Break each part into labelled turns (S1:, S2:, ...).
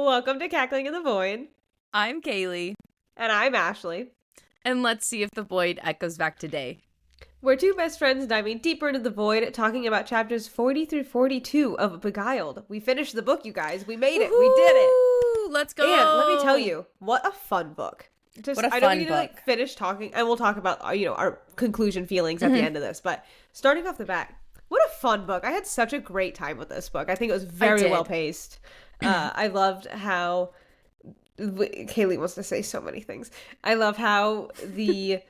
S1: Welcome to Cackling in the Void.
S2: I'm Kaylee.
S1: And I'm Ashley.
S2: And let's see if the void echoes back today.
S1: We're two best friends diving deeper into the void, talking about chapters 40 through 42 of Beguiled. We finished the book, you guys. We made it.
S2: Woo-hoo!
S1: We did it.
S2: Let's go.
S1: And let me tell you, what a fun book.
S2: What a
S1: I
S2: fun
S1: know we need
S2: book.
S1: to finish talking, and we'll talk about our conclusion feelings at the end of this. But starting off the bat, what a fun book. I had such a great time with this book. I think it was very well paced. I loved how Kaylee wants to say so many things. I love how I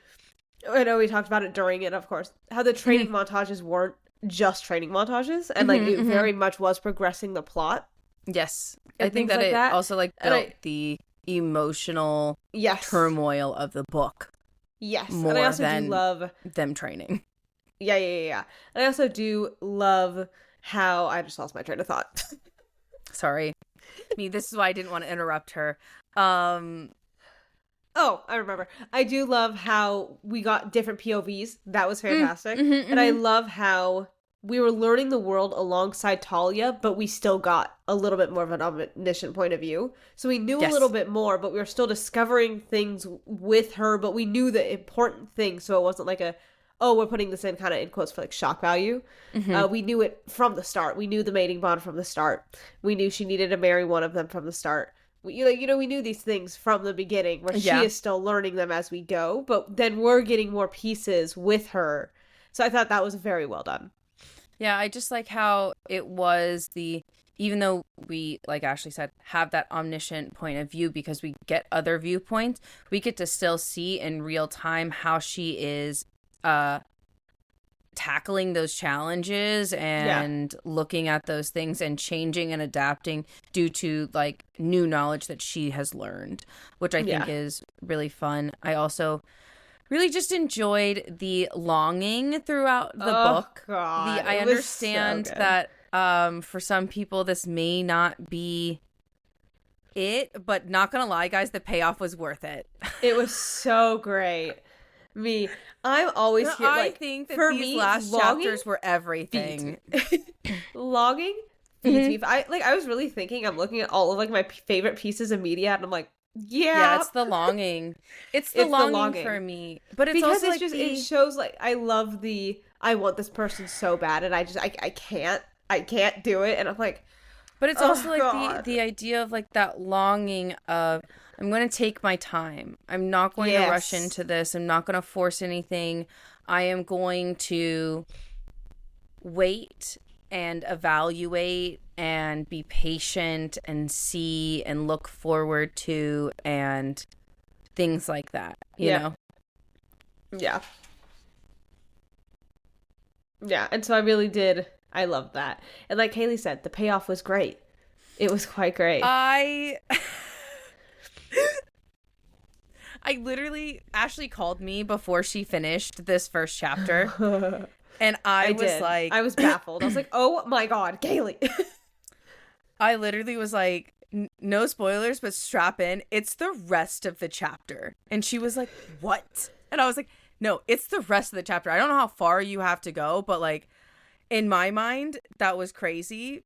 S1: know we talked about it during it, of course, how the training montages weren't just training montages, and it very much was progressing the plot.
S2: Yes.
S1: And
S2: I think
S1: things
S2: that
S1: like
S2: it also built the emotional turmoil of the book.
S1: Yes.
S2: More
S1: and I also
S2: than
S1: do love
S2: them training.
S1: Yeah. And I also do love how I just lost my train of thought.
S2: Sorry. This is why I didn't want to interrupt her.
S1: Oh, I remember. I do love how we got different POVs. That was fantastic. And I love how we were learning the world alongside Talia, but we still got a little bit more of an omniscient point of view. So we knew a little bit more, but we were still discovering things with her, but we knew the important things, so it wasn't like we're putting this in kind of in quotes for shock value. We knew it from the start. We knew the mating bond from the start. We knew she needed to marry one of them from the start. We knew these things from the beginning, where she is still learning them as we go, but then we're getting more pieces with her. So I thought that was very well done.
S2: Yeah, I just like how it was even though we, like Ashley said, have that omniscient point of view because we get other viewpoints, we get to still see in real time how she is tackling those challenges and looking at those things and changing and adapting due to new knowledge that she has learned, which I think is really fun. I also really just enjoyed the longing throughout the book.
S1: God,
S2: I understand that for some people this may not be it, but not gonna lie, guys, the payoff was worth it.
S1: It was so great. I'm always here.
S2: I think that for these last chapters were everything.
S1: Longing feeds me. I was really thinking. I'm looking at all of my favorite pieces of media, and I'm like, yeah,
S2: it's the longing. It's the longing for me. But it's
S1: because
S2: also
S1: it shows I love I want this person so bad, and I can't do it, and I'm like.
S2: But it's also the idea of that longing of, I'm going to take my time. I'm not going to rush into this. I'm not going to force anything. I am going to wait and evaluate and be patient and see and look forward to and things like that, you know?
S1: Yeah. Yeah, and so I loved that. And like Kaylee said, the payoff was great. It was quite great.
S2: I literally, Ashley called me before she finished this first chapter. And I was
S1: baffled. I was like, oh my God, Kaylee.
S2: I literally was like, no spoilers, but strap in. It's the rest of the chapter. And she was like, what? And I was like, no, it's the rest of the chapter. I don't know how far you have to go, but in my mind, that was crazy.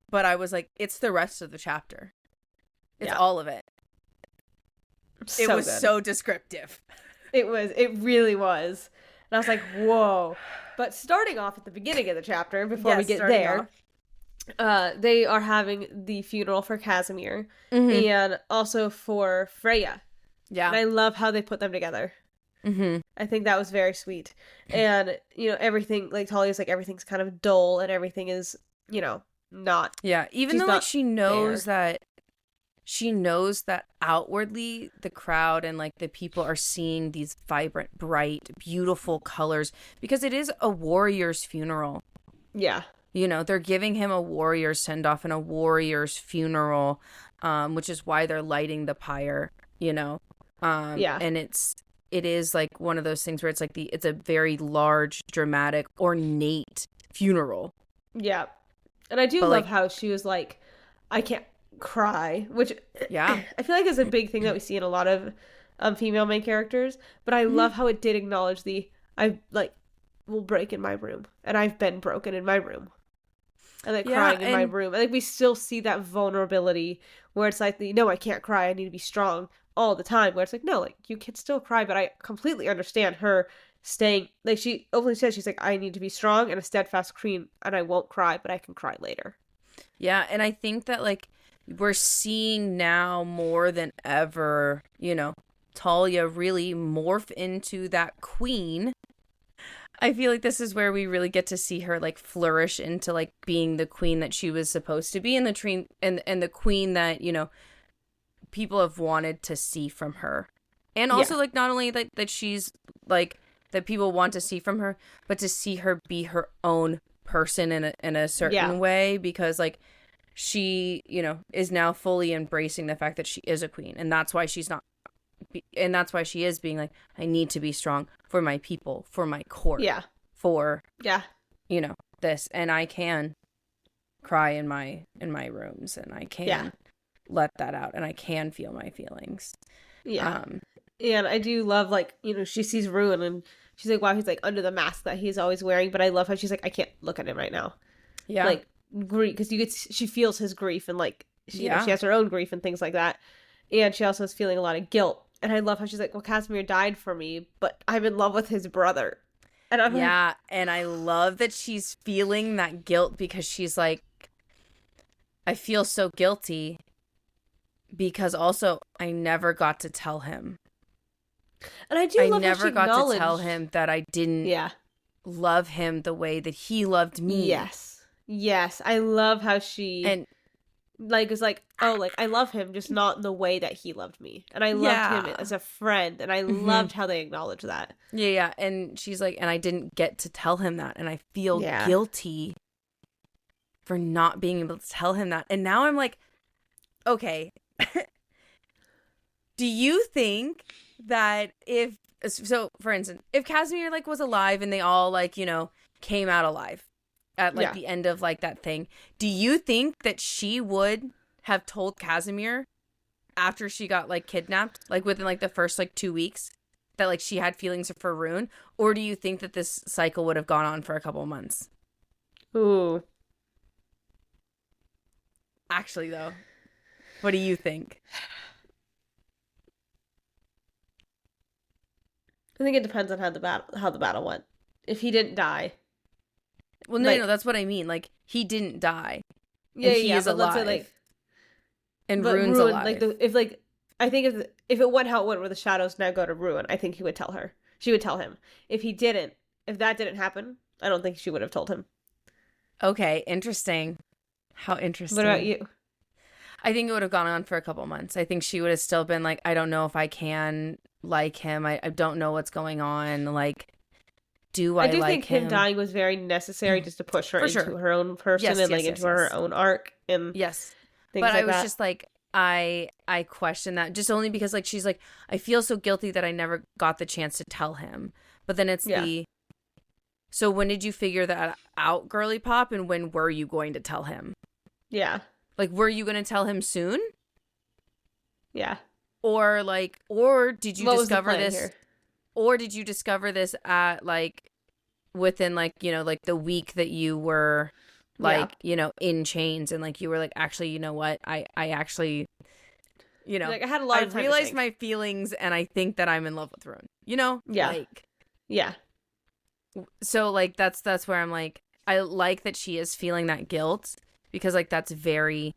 S2: But I was like, it's the rest of the chapter. It's all of it. It was good. So descriptive.
S1: It really was. And I was like, whoa. But starting off at the beginning of the chapter, before we get there, they are having the funeral for Casimir and also for Freya. Yeah. And I love how they put them together. I think that was very sweet. And, everything, Talia's everything's kind of dull and everything is, not.
S2: Yeah, even though she knows that outwardly the crowd and the people are seeing these vibrant, bright, beautiful colors because it is a warrior's funeral.
S1: Yeah.
S2: They're giving him a warrior's send-off and a warrior's funeral, which is why they're lighting the pyre, And it is one of those things where it's it's a very large, dramatic, ornate funeral.
S1: Yeah. And I do love how she was like, I can't cry, which I feel is a big thing that we see in a lot of female main characters. But I love how it did acknowledge will break in my room. And I've been broken in my room. And crying in my room. And we still see that vulnerability where it's like, no, I can't cry, I need to be strong all the time, where it's like, no, like, you can still cry, but I completely understand her staying, like, she openly says, she's like, I need to be strong and a steadfast queen, and I won't cry, but I can cry later.
S2: Yeah, and I think that, like, we're seeing now more than ever, you know, Talia really morph into that queen. I feel like this is where we really get to see her, like, flourish into, like, being the queen that she was supposed to be, and the queen that, you know, people have wanted to see from her. And also, like, not only that she's, like, that people want to see from her, but to see her be her own person in a certain way, because, like, she, you know, is now fully embracing the fact that she is a queen, and that's why she's not, and that's why she is being like, I need to be strong for my people, for my court, for you know, this, and I can cry in my rooms, and I can let that out, and I can feel my feelings.
S1: And I do love, like, you know, she sees Ruin and she's like, wow, he's like under the mask that he's always wearing, but I love how she's like, I can't look at him right now. Like, grief, because she feels his grief, and like you know, she has her own grief and things like that, and she also is feeling a lot of guilt. And I love how she's like, well, Casimir died for me, but I'm in love with his brother. And I'm like,
S2: and I love that she's feeling that guilt, because she's like, I feel so guilty because also I never got to tell him.
S1: And I do love
S2: never
S1: how she
S2: got
S1: acknowledged...
S2: to tell him that I didn't love him the way that he loved me.
S1: Yes, I love how she, and like, is like, oh, like, I love him, just not in the way that he loved me, and I loved him as a friend, and I loved how they acknowledge that.
S2: And she's like, and I didn't get to tell him that, and I feel guilty for not being able to tell him that. And now I'm like, okay, do you think that if, so for instance, if Casimir, like, was alive and they all, like, you know, came out alive at, like, the end of, like, that thing, do you think that she would have told Casimir after she got, like, kidnapped, like, within, like, the first, like, 2 weeks, that, like, she had feelings for Rune? Or do you think that this cycle would have gone on for a couple of months?
S1: Ooh.
S2: Actually, though, what do you think?
S1: I think it depends on how the battle went. If he didn't die.
S2: Well, no, that's what I mean. Like, he didn't die.
S1: Yeah,
S2: he is alive.
S1: Let's say, like,
S2: and Rune's alive.
S1: Like, if, like, I think if it went how it went, where the shadows now go to Ruin, I think he would tell her. She would tell him. If that didn't happen, I don't think she would have told him.
S2: Okay, interesting. How interesting.
S1: What about you?
S2: I think it would have gone on for a couple months. I think she would have still been like, I don't know if I can like him. I don't know what's going on. Like, do I like him? I do think him
S1: dying was very necessary just to push her into her own person and into her own arc. And
S2: yes.
S1: Things
S2: but
S1: like
S2: I was
S1: that.
S2: Just like, I question that just only because, like, she's like, I feel so guilty that I never got the chance to tell him. But then it's so when did you figure that out, girly pop? And when were you going to tell him?
S1: Yeah.
S2: Like, were you going to tell him soon?
S1: Yeah.
S2: Or did you discover this? Here? Or did you discover this at, like, within, like, you know, like the week that you were, like, you know, in chains, and, like, you were like, actually, you know what? I actually, you know,
S1: like, I had a lot of time. I realized
S2: my feelings, and I think that I'm in love with Rune. You know?
S1: Yeah.
S2: Like,
S1: yeah.
S2: So, like, that's where I'm like, I like that she is feeling that guilt, because, like, that's very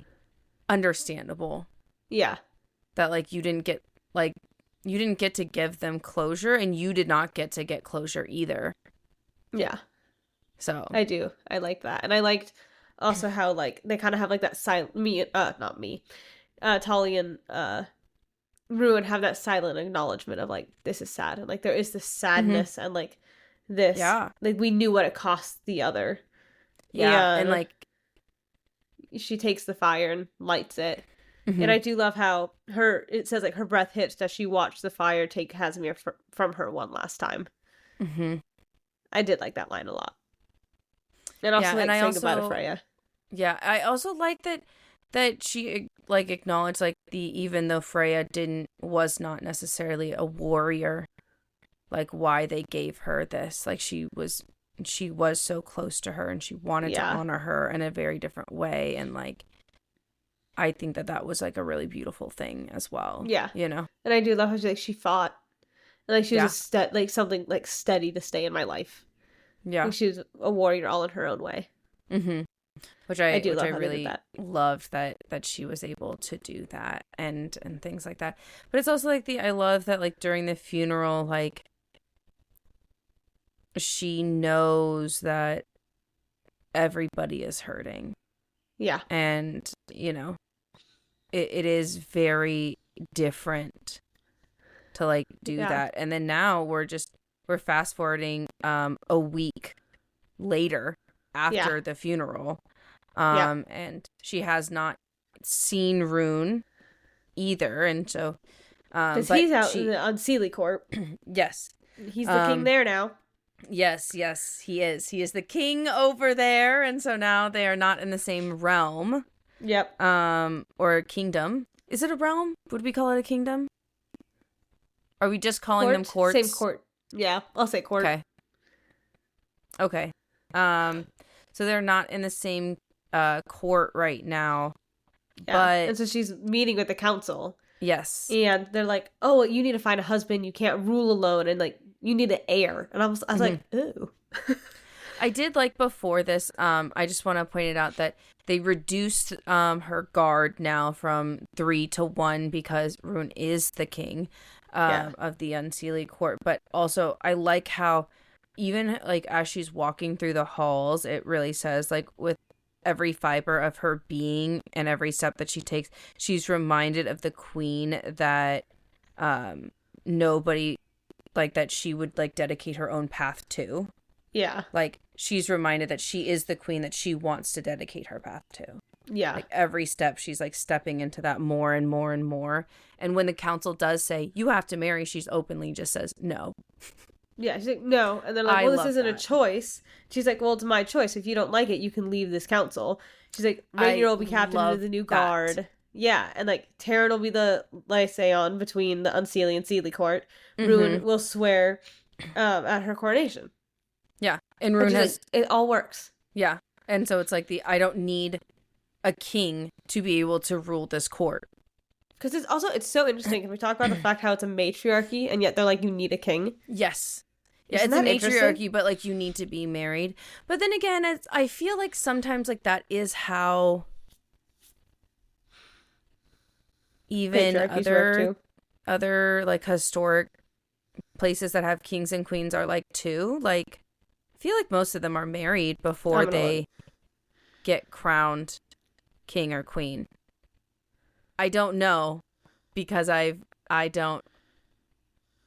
S2: understandable.
S1: Yeah.
S2: That, like, you didn't get to give them closure, and you did not get to get closure either.
S1: Yeah.
S2: So.
S1: I do. I like that. And I liked also how, like, they kind of have, like, that silent, Tali and, Ruin have that silent acknowledgement of, like, this is sad. And, like, there is this sadness and, like, this. Yeah. Like, we knew what it cost the other.
S2: Yeah. And, like,
S1: she takes the fire and lights it. And I do love how it says, like, her breath hitched as she watched the fire take Casimir from her one last time. I did like that line a lot. And also, like, saying goodbye to Freya.
S2: Yeah, I also like that she, like, acknowledged, like, even though Freya was not necessarily a warrior, like, why they gave her this. Like, she was so close to her, and she wanted to honor her in a very different way, and, like, I think that was like a really beautiful thing as well.
S1: Yeah.
S2: You know?
S1: And I do love how she fought. And like she was
S2: Yeah.
S1: like something like steady to stay in my life.
S2: Yeah.
S1: Like she was a warrior all in her own way.
S2: Mm-hmm. Which
S1: I
S2: I
S1: do love how they did
S2: really
S1: that.
S2: loved that she was able to do that and things like that. But it's also like I love that like during the funeral, like she knows that everybody is hurting.
S1: Yeah.
S2: And, you know, it is very different to like do that. And then now we're fast forwarding a week later after the funeral. And she has not seen Rune either, and so
S1: because he's out in the Unseelie Court.
S2: Yes,
S1: he's the king there now.
S2: Yes, he is the king over there, and so now they are not in the same realm.
S1: Yep.
S2: Or kingdom. Is it a realm? Would we call it a kingdom? Are we just calling them courts?
S1: Same court. Yeah, I'll say court.
S2: Okay. So they're not in the same court right now. Yeah. But
S1: and so she's meeting with the council.
S2: Yes.
S1: And they're like, "Oh, you need to find a husband. You can't rule alone, and like you need an heir." And I was like, "Ooh."
S2: I did like before this. I just want to point it out that they reduced her guard now from 3 to 1 because Rune is the king of the Unseelie Court. But also, I like how even like as she's walking through the halls, it really says like with every fiber of her being and every step that she takes, she's reminded of the queen that nobody like that she would like dedicate her own path to.
S1: Yeah.
S2: Like she's reminded that she is the queen that she wants to dedicate her path to.
S1: Yeah.
S2: Like every step she's like stepping into that more and more and more. And when the council does say you have to marry, she's openly just says no.
S1: Yeah, she's like, no. And they're like, well, this isn't a choice. She's like, well, it's my choice. If you don't like it, you can leave this council. She's like, Rainier will be captain of the new guard. Yeah, and like, Taryn will be the liaison between the Unseelie and Seelie court. Rune will swear at her coronation.
S2: Yeah, and Rune has...
S1: Like, it all works.
S2: Yeah, and so it's like I don't need a king to be able to rule this court.
S1: Because it's so interesting. Can we talk about the fact how it's a matriarchy, and yet they're like, you need a king?
S2: Yes. Yeah, it's a matriarchy, but like you need to be married. But then again, I feel like sometimes like that is how even other like historic places that have kings and queens are like too. Like I feel like most of them are married before they get crowned king or queen. I don't know because I don't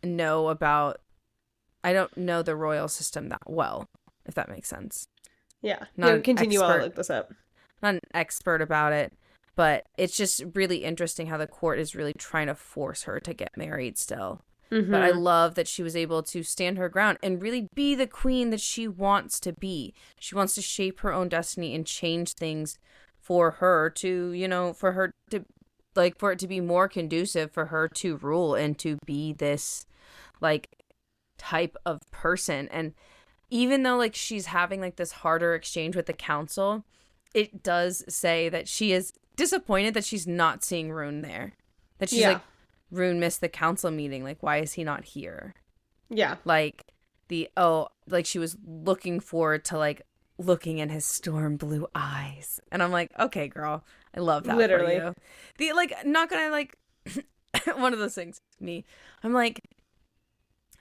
S2: know the royal system that well, if that makes sense.
S1: Yeah. Continue while I look this up.
S2: Not an expert about it, but it's just really interesting how the court is really trying to force her to get married still. Mm-hmm. But I love that she was able to stand her ground and really be the queen that she wants to be. She wants to shape her own destiny and change things for her to, for it to be more conducive for her to rule and to be this, like, type of person. And even though like she's having like this harder exchange with the council, it does say that she is disappointed that she's not seeing Rune there, that she's like, Rune missed the council meeting, like why is he not here? Like she was looking forward to like looking in his storm blue eyes, and I'm like, okay girl, I love that. Literally for you. Not gonna like one of those things, I'm like,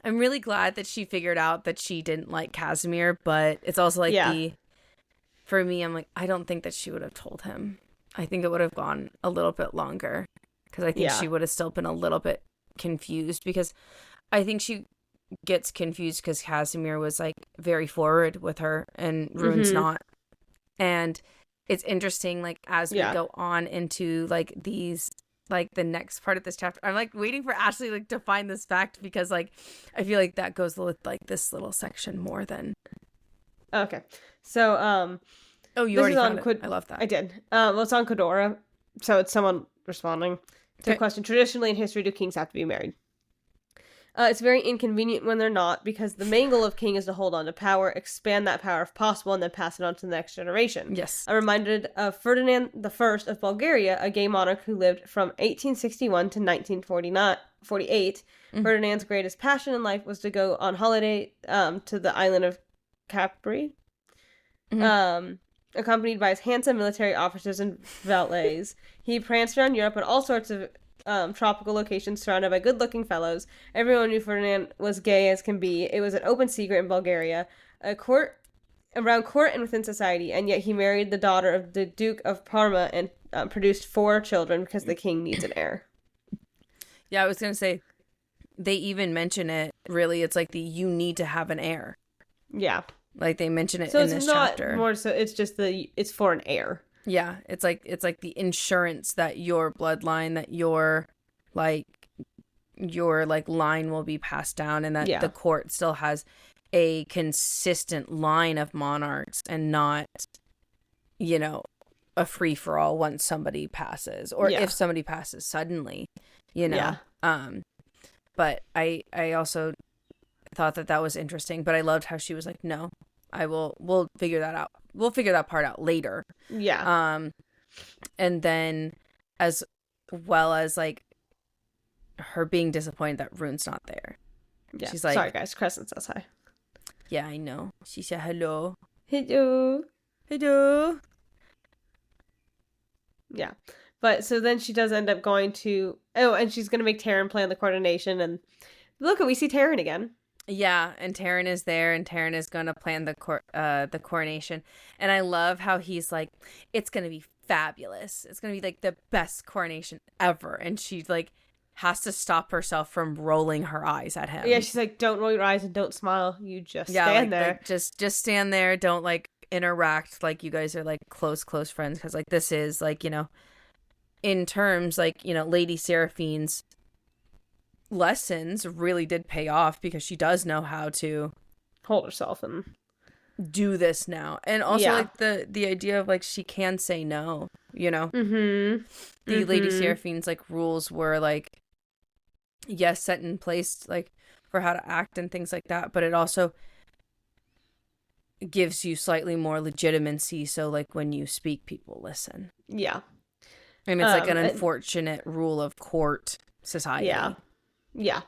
S2: I'm really glad that she figured out that she didn't like Casimir, but it's also like for me, I'm like, I don't think that she would have told him. I think it would have gone a little bit longer because I think she would have still been a little bit confused, because I think she gets confused because Casimir was like very forward with her and Rune's not. And it's interesting, like as we go on into like these, like the next part of this chapter, I'm like waiting for Ashley like to find this fact, because like I feel like that goes with like this little section more than.
S1: Okay, so
S2: you already found it. I love that.
S1: I did. Well, it's on Kodora, so it's someone responding to the question. Traditionally in history, do kings have to be married? It's very inconvenient when they're not, because the main goal of king is to hold on to power, expand that power if possible, and then pass it on to the next generation.
S2: Yes.
S1: I'm reminded of Ferdinand I of Bulgaria, a gay monarch who lived from 1861 to 1948. Ferdinand's greatest passion in life was to go on holiday to the island of Capri, accompanied by his handsome military officers and valets. He pranced around Europe in all sorts of tropical locations surrounded by good-looking fellows. Everyone knew Ferdinand was gay as can be. It was an open secret in Bulgaria, around court and within society, and yet he married the daughter of the Duke of Parma and produced 4 children because the king needs an heir.
S2: Yeah, I was going to say, they even mention it, really, it's like you need to have an heir.
S1: Yeah.
S2: Like, they mention it
S1: so
S2: in this chapter.
S1: So it's not more so, it's just it's for an heir.
S2: Yeah, it's like the insurance that your bloodline, that your line will be passed down, and that the court still has a consistent line of monarchs and not, a free for all once somebody passes, or if somebody passes suddenly, Yeah. But I also thought that was interesting, but I loved how she was like, no, we'll figure that out. We'll figure that part out later.
S1: Yeah.
S2: And then as well as like her being disappointed that Rune's not there.
S1: Yeah.
S2: She's like,
S1: sorry guys, Crescent says hi.
S2: Yeah, I know. She said hello.
S1: Hello.
S2: Hello.
S1: Yeah. But so then she does end up going to... Oh, and she's going to make Taryn plan the coronation. And look, we see Taryn again.
S2: Yeah, and Taryn is there, and Taryn is going to plan the coronation. And I love how he's like, it's going to be fabulous. It's going to be like the best coronation ever. And she like has to stop herself from rolling her eyes at him.
S1: Yeah, she's like, don't roll your eyes and don't smile. You just stand there.
S2: Like, just stand there. Don't like interact like you guys are like close friends. Because like this is like, in terms, like, Lady Seraphine's lessons really did pay off, because she does know how to
S1: hold herself and
S2: do this now. And also like the idea of like she can say no, The Lady Seraphine's like rules were like, yes, set in place like for how to act and things like that, but it also gives you slightly more legitimacy, so like when you speak, people listen.
S1: Yeah.
S2: And it's like an unfortunate rule of court society.
S1: Yeah.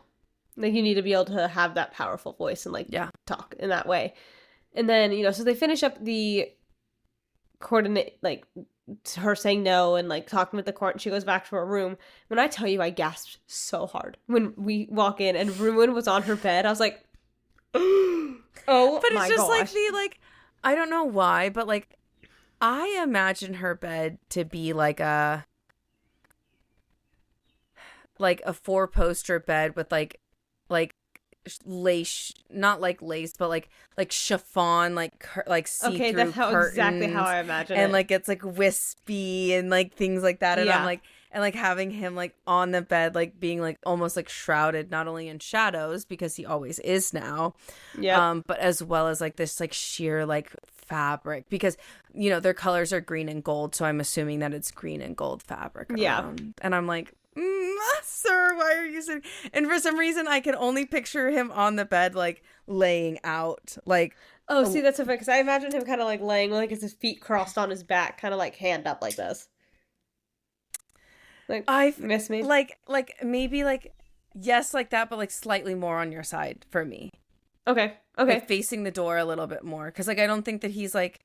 S1: Like you need to be able to have that powerful voice and like talk in that way. And then, so they finish up the coordinate, like her saying no and like talking with the court, and she goes back to her room. When I tell you, I gasped so hard when we walk in and Ruin was on her bed. I was like, oh,
S2: but it's just
S1: gosh.
S2: like the like, I don't know why, but like I imagine her bed to be like a 4-poster bed with like lace, not like lace, but like chiffon, like see-through
S1: okay, that's exactly how I imagine it.
S2: And like it's like wispy and like things like that. And I'm like, and like having him like on the bed, like being like almost like shrouded, not only in shadows because he always is now, but as well as like this like sheer like fabric, because their colors are green and gold, so I'm assuming that it's green and gold fabric around. And I'm like, sir, why are you sitting? And for some reason I can only picture him on the bed like laying out like,
S1: see, that's so funny, because I imagine him kind of like laying like his feet crossed on his back, kind of like hand up like this. Like, I miss me.
S2: Like maybe like, yes, like that, but like slightly more on your side for me.
S1: Okay.
S2: Like facing the door a little bit more, because like I don't think that he's like.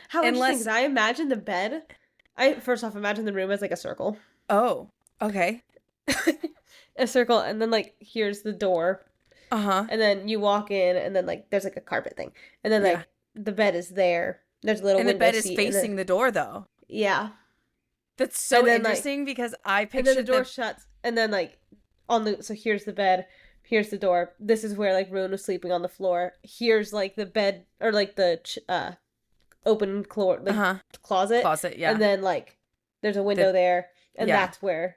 S1: How interesting, because I imagine the bed. I first off imagine the room as like a circle.
S2: Oh, okay.
S1: A circle, and then like here's the door. And then you walk in, and then like there's like a carpet thing, and then like the bed is there. There's a little window
S2: and the bed is
S1: seat,
S2: facing the door though.
S1: Yeah.
S2: That's so interesting, because I pictured
S1: and then the door shuts, and then like so here's the bed, here's the door. This is where like Ruin was sleeping on the floor. Here's like the bed, or like the open closet.
S2: Closet, yeah.
S1: And then like there's a window there, and that's where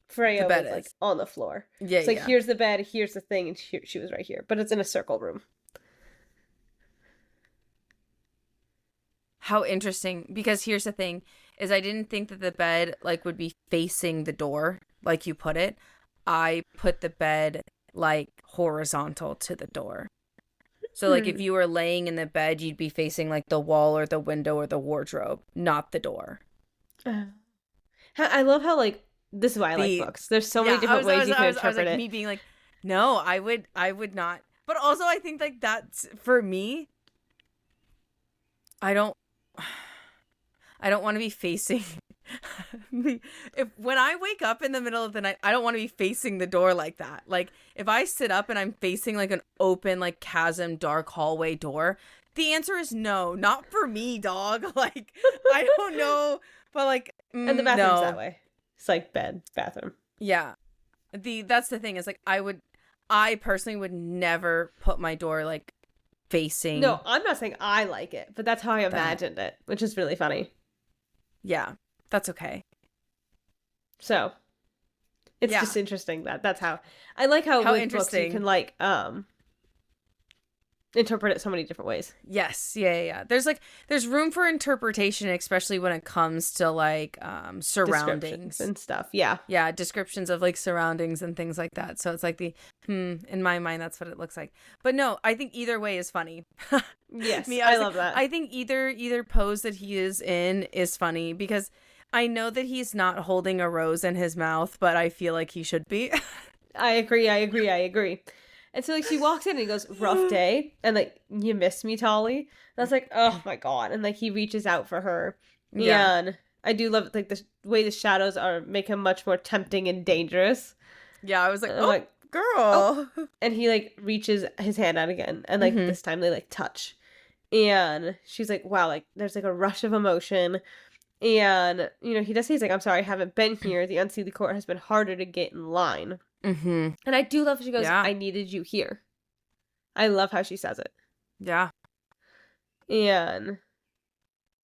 S1: Freya was like on the floor. Yeah, it's like here's the bed, here's the thing, and she was right here, but it's in a circle room.
S2: How interesting, because here's the thing, is I didn't think that the bed like would be facing the door. like you put it, I put the bed like horizontal to the door. So like if you were laying in the bed, you'd be facing like the wall or the window or the wardrobe, not the door.
S1: I love how like this is why I like books. There's so many different ways you can interpret it.
S2: Me being like, no, I would not. But also I think like that's for me. I don't want to be facing when I wake up in the middle of the night, I don't want to be facing the door like that. Like if I sit up and I'm facing like an open like chasm dark hallway door, the answer is no, not for me, dog. Like I don't know, but like
S1: and the bathroom's that way. It's like bed, bathroom.
S2: Yeah. That's the thing is like I personally would never put my door like facing.
S1: No, I'm not saying I like it, but that's how I imagined it, which is really funny.
S2: Yeah, that's okay.
S1: So, it's just interesting that's how I like how with books you can like interpret it so many different ways.
S2: Yes, yeah. There's room for interpretation, especially when it comes to like surroundings
S1: and stuff. Yeah,
S2: descriptions of like surroundings and things like that. So it's like in my mind that's what it looks like. But no, I think either way is funny.
S1: Yes, I love that.
S2: I think either pose that he is in is funny because I know that he's not holding a rose in his mouth, but I feel like he should be.
S1: I agree. And so, like, she walks in and he goes, rough day. And, like, you miss me, Tolly? And I was like, oh, my God. And, like, he reaches out for her. Yeah. And I do love, like, the way the shadows make him much more tempting and dangerous.
S2: Yeah, I was like, girl.
S1: Oh. And he, like, reaches his hand out again. And, like, this time they, like, touch. And she's like, wow, like, there's, like, a rush of emotion. And, you know, he does say, he's like, I'm sorry, I haven't been here. The unseelie court has been harder to get in line.
S2: Mm-hmm.
S1: And I do love she goes, I needed you here. I love how she says it.
S2: Yeah.
S1: And,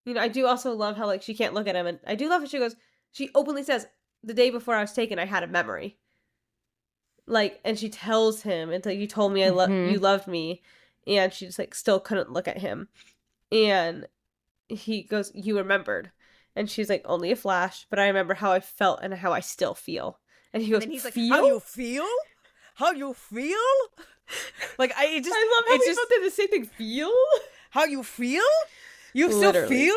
S1: you know, I do also love how, like, she can't look at him. And I do love how she goes, she openly says, the day before I was taken, I had a memory. Like, and she tells him, until you told me you loved me. And she just, like, still couldn't look at him. And he goes, you remembered. And she's like, only a flash, but I remember how I felt and how I still feel. And he goes,
S2: and he's like,
S1: feel?
S2: How you feel? How you feel? Like, I
S1: love how we both did the same thing. Feel?
S2: How you feel? You still feel?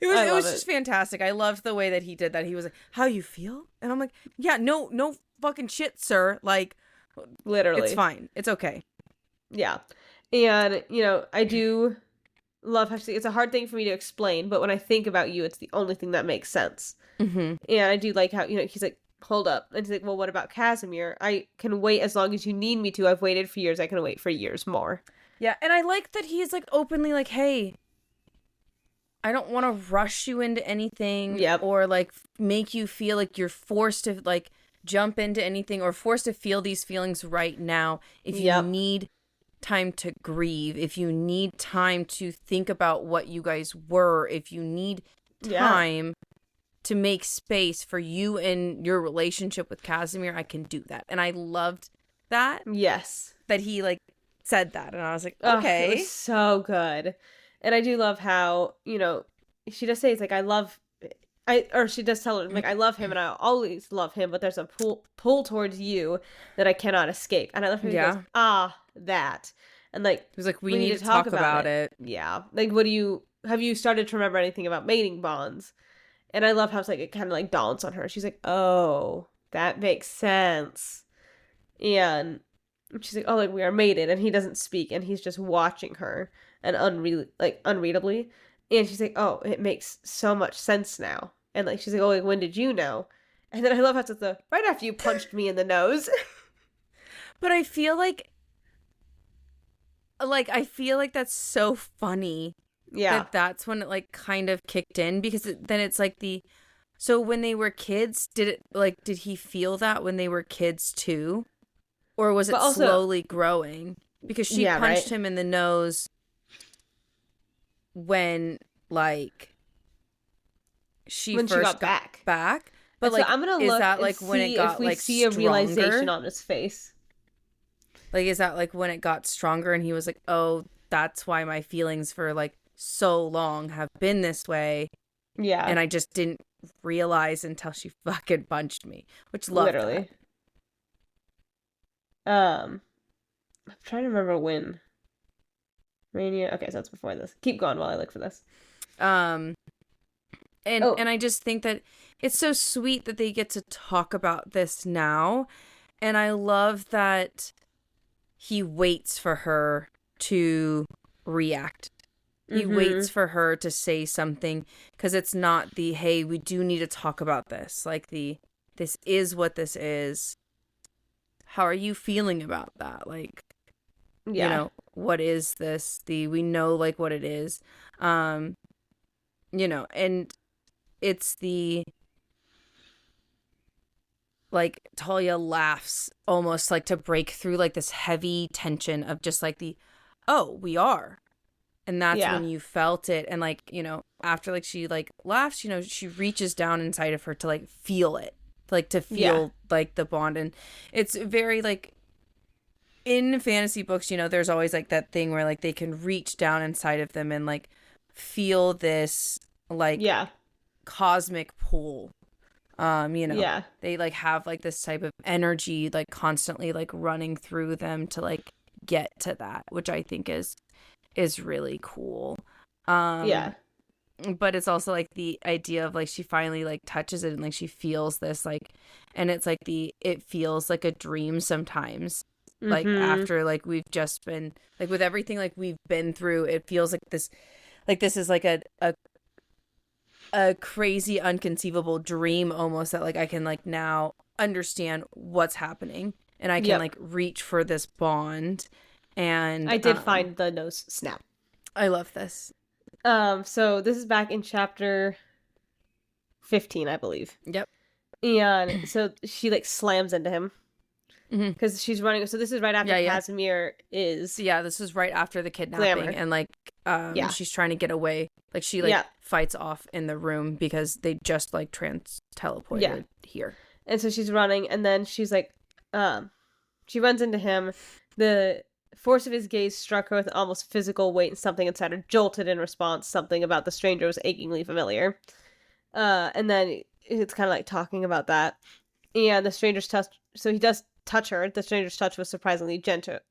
S2: It was just fantastic. I loved the way that he did that. He was like, how you feel? And I'm like, yeah, no fucking shit, sir. Like,
S1: literally.
S2: It's fine. It's okay.
S1: Yeah. And, you know, I do love how it's a hard thing for me to explain, but when I think about you, it's the only thing that makes sense.
S2: Mm-hmm.
S1: And I do like how, you know, he's like, hold up. And he's like, well, what about Casimir? I can wait as long as you need me to. I've waited for years. I can wait for years more.
S2: Yeah. And I like that he's like openly like, hey, I don't want to rush you into anything or like make you feel like you're forced to like jump into anything or forced to feel these feelings right now. If you need time to grieve, if you need time to think about what you guys were, if you need time to make space for you and your relationship with Casimir, I can do that. And I loved that.
S1: Yes.
S2: That he like said that. And I was like, okay.
S1: It was so good. And I do love how, you know, she does say, it's like, or she does tell her, like, I love him and I always love him, but there's a pull towards you that I cannot escape. And I love how he goes, that. And like,
S2: he was like, we need to talk about it.
S1: Yeah. Like, have you started to remember anything about mating bonds? And I love how it's like, it kind of like dawns on her. She's like, oh, that makes sense. And she's like, oh, like we are mated. And he doesn't speak. And he's just watching her and unreadably. And she's like, oh, it makes so much sense now. And like, she's like, oh, like, when did you know? And then I love how it's right after you punched me in the nose.
S2: But I feel like that's so funny.
S1: Yeah.
S2: That's when it like kind of kicked in because then it's like so when they were kids, did he feel that when they were kids too? Or was it also slowly growing? Because she punched him in the nose when like she first got back. But like,
S1: so I'm gonna
S2: is
S1: look
S2: that like when it got
S1: if we
S2: like
S1: see a realization on his face?
S2: Like, is that like when it got stronger and he was like, oh, that's why my feelings for like so long have been this way.
S1: Yeah.
S2: And I just didn't realize until she fucking punched me, which love
S1: Literally. I'm trying to remember when. Rainier. Okay, so that's before this. Keep going while I look for this.
S2: that. And I just think that it's so sweet that they get to talk about this now. And I love that he waits for her to react. He waits for her to say something, because it's not the, hey, we do need to talk about this. Like this is what this is. How are you feeling about that? Like, you know, what is this? We know like what it is. You know, and it's like Talia laughs almost like to break through like this heavy tension of just like oh, we are. And that's when you felt it. And like, you know, after like she like laughs, you know, she reaches down inside of her to like feel it, like to feel like the bond. And it's very like, in fantasy books, you know, there's always like that thing where like they can reach down inside of them and like feel this like cosmic pull. You know, they like have like this type of energy like constantly like running through them to like get to that, which I think is really cool. But it's also like the idea of like she finally like touches it and like she feels this like, and it's like it feels like a dream sometimes. Like after like we've just been like with everything like we've been through, it feels like this is like a crazy unconceivable dream almost, that like I can like now understand what's happening and I can like reach for this bond. And
S1: I did find the nose snap.
S2: I love this.
S1: So this is back in chapter 15, I believe.
S2: Yep.
S1: And so she like slams into him because she's running. So this is right after Casimir is.
S2: Yeah, this is right after the kidnapping. Glamour. And like she's trying to get away. Like she like fights off in the room because they just like teleported here. And
S1: so she's running, and then she's like, she runs into him. The force of his gaze struck her with almost physical weight, and something inside her jolted in response. Something about the stranger was achingly familiar. And then it's kind of like talking about that. And the stranger's touch, so he does touch her. The stranger's touch was surprisingly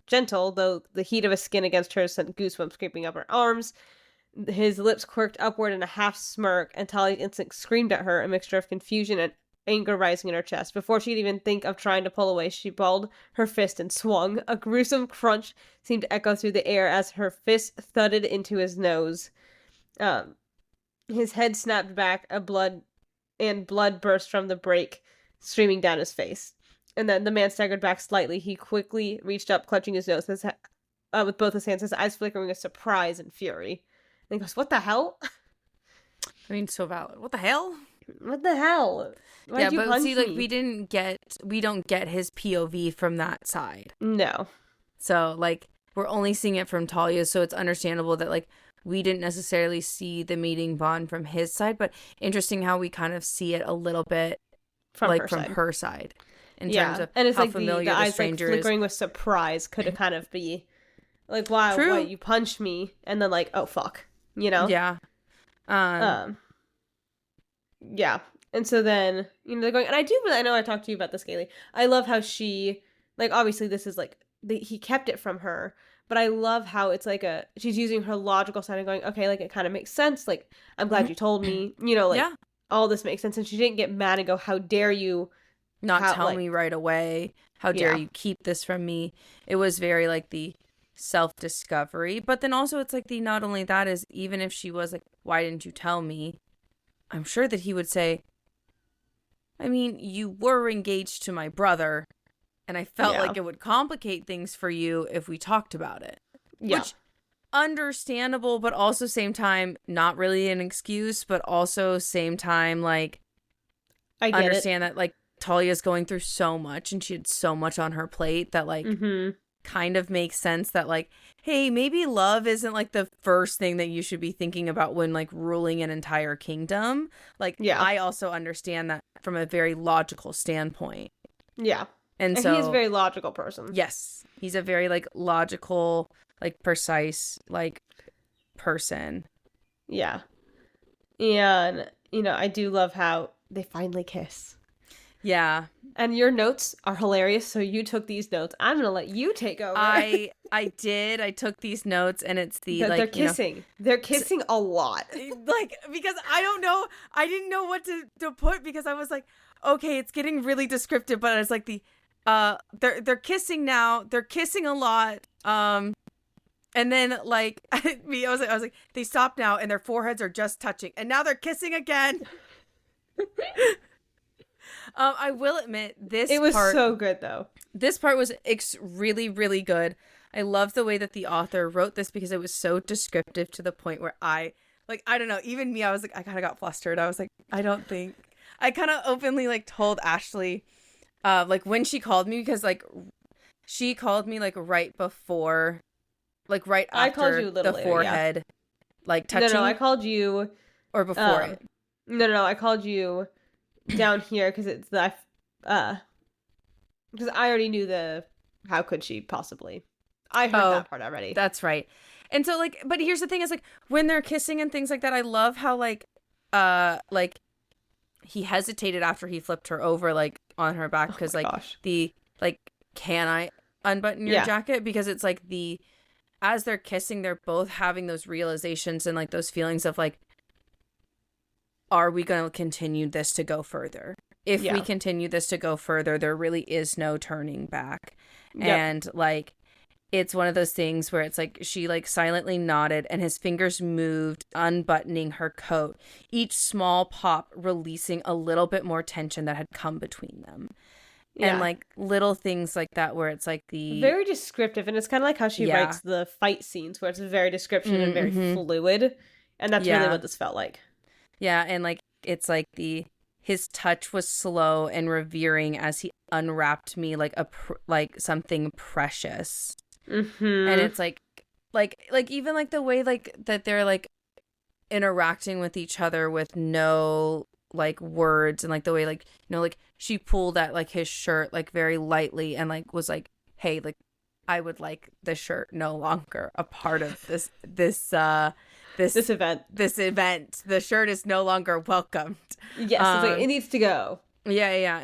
S1: gentle, though the heat of his skin against hers sent goosebumps creeping up her arms. His lips quirked upward in a half smirk, and Talia's instinct screamed at her, a mixture of confusion and anger rising in her chest. Before she could even think of trying to pull away, she balled her fist and swung. A gruesome crunch seemed to echo through the air as her fist thudded into his nose. His head snapped back, blood burst from the break, streaming down his face. And then the man staggered back slightly. He quickly reached up, clutching his nose with both his hands, his eyes flickering with surprise and fury. And he goes, "What the hell?"
S2: I mean, so valid. What the hell?
S1: What the hell? Why'd you punch
S2: see,
S1: me?
S2: like, we don't get his POV from that side.
S1: No.
S2: So, like, we're only seeing it from Talia, so it's understandable that, like, we didn't necessarily see the meeting bond from his side, but interesting how we kind of see it a little bit from her side. In terms of
S1: and it's
S2: how
S1: like
S2: familiar
S1: the eyes
S2: stranger
S1: like flickering
S2: is.
S1: with surprise could have kind of be like, wow, what, you punched me, and then like, oh fuck, you know?
S2: Yeah.
S1: Yeah. And so then, you know, they're going, and I know I talked to you about this, Kaylee. I love how she, like, obviously this is like, he kept it from her, but I love how it's like she's using her logical side and going, okay, like, it kind of makes sense. Like, I'm glad you told me, you know, like, all this makes sense. And she didn't get mad and go, how dare you
S2: not tell me right away? How dare you keep this from me? It was very like the self-discovery, but then also it's like not only that is, even if she was like, why didn't you tell me? I'm sure that he would say, I mean, you were engaged to my brother, and I felt like it would complicate things for you if we talked about it. Yeah. Which, understandable, but also same time, not really an excuse, but also same time, like, I understand that, like, Talia's going through so much, and she had so much on her plate that, like, kind of makes sense that, like, hey, maybe love isn't like the first thing that you should be thinking about when like ruling an entire kingdom. Like, I also understand that from a very logical standpoint.
S1: Yeah.
S2: And so
S1: he's a very logical person.
S2: Yes. He's a very like logical, like precise, like person.
S1: Yeah. And, I do love how they finally kiss.
S2: Yeah.
S1: And your notes are hilarious, so you took these notes. I'm going to let you take over.
S2: I did. I took these notes, and it's
S1: they're kissing. They're kissing a lot.
S2: Like, because I don't know. I didn't know what to put, because I was like, okay, it's getting really descriptive, but it's like they're kissing now. They're kissing a lot. And then like I was like, they stopped now, and their foreheads are just touching, and now they're kissing again. I will admit,
S1: it was so good, though.
S2: This part was really, really good. I love the way that the author wrote this, because it was so descriptive to the point where I don't know, even me, I was like, I kind of got flustered. I was like, I kind of openly like told Ashley, like when she called me, because like she called me like right before, like right after
S1: I called you a little
S2: the
S1: later,
S2: forehead, like touching.
S1: No, I called you.
S2: Or before it.
S1: No, I called you down here because it's because I already knew how could she possibly. I heard that part already.
S2: That's right. And so like, but here's the thing is like, when they're kissing and things like that, I love how like he hesitated after he flipped her over like on her back, because can I unbutton your jacket? Because it's like as they're kissing, they're both having those realizations and like those feelings of like, are we going to continue this to go further? If we continue this to go further, there really is no turning back. Yep. And like, it's one of those things where it's like she like silently nodded, and his fingers moved, unbuttoning her coat, each small pop releasing a little bit more tension that had come between them. Yeah. And like little things like that, where it's like
S1: very descriptive, and it's kind of like how she writes the fight scenes, where it's very descriptive and very fluid, and that's really what this felt like.
S2: Yeah, and like it's like his touch was slow and revering as he unwrapped me like something precious. Mm-hmm. And it's like even like the way like that they're like interacting with each other with no like words, and like the way like, you know, like she pulled at like his shirt like very lightly and like was like, hey, like I would like the shirt no longer a part of this event. The shirt is no longer welcomed.
S1: Yes, it's like, it needs to go.
S2: Yeah.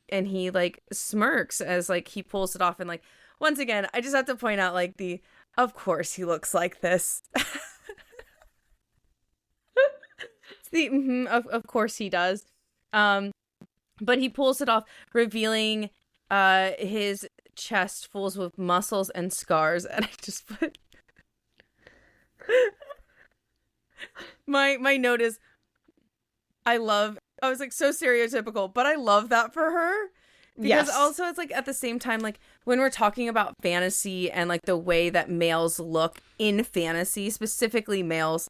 S2: And he like smirks as like he pulls it off, and like once again, I just have to point out like of course he looks like this. Of course he does. But he pulls it off, revealing his chest full with muscles and scars, and I just put my note is I was like, so stereotypical, but I love that for her. Because also it's like at the same time, like when we're talking about fantasy and like the way that males look in fantasy, specifically males,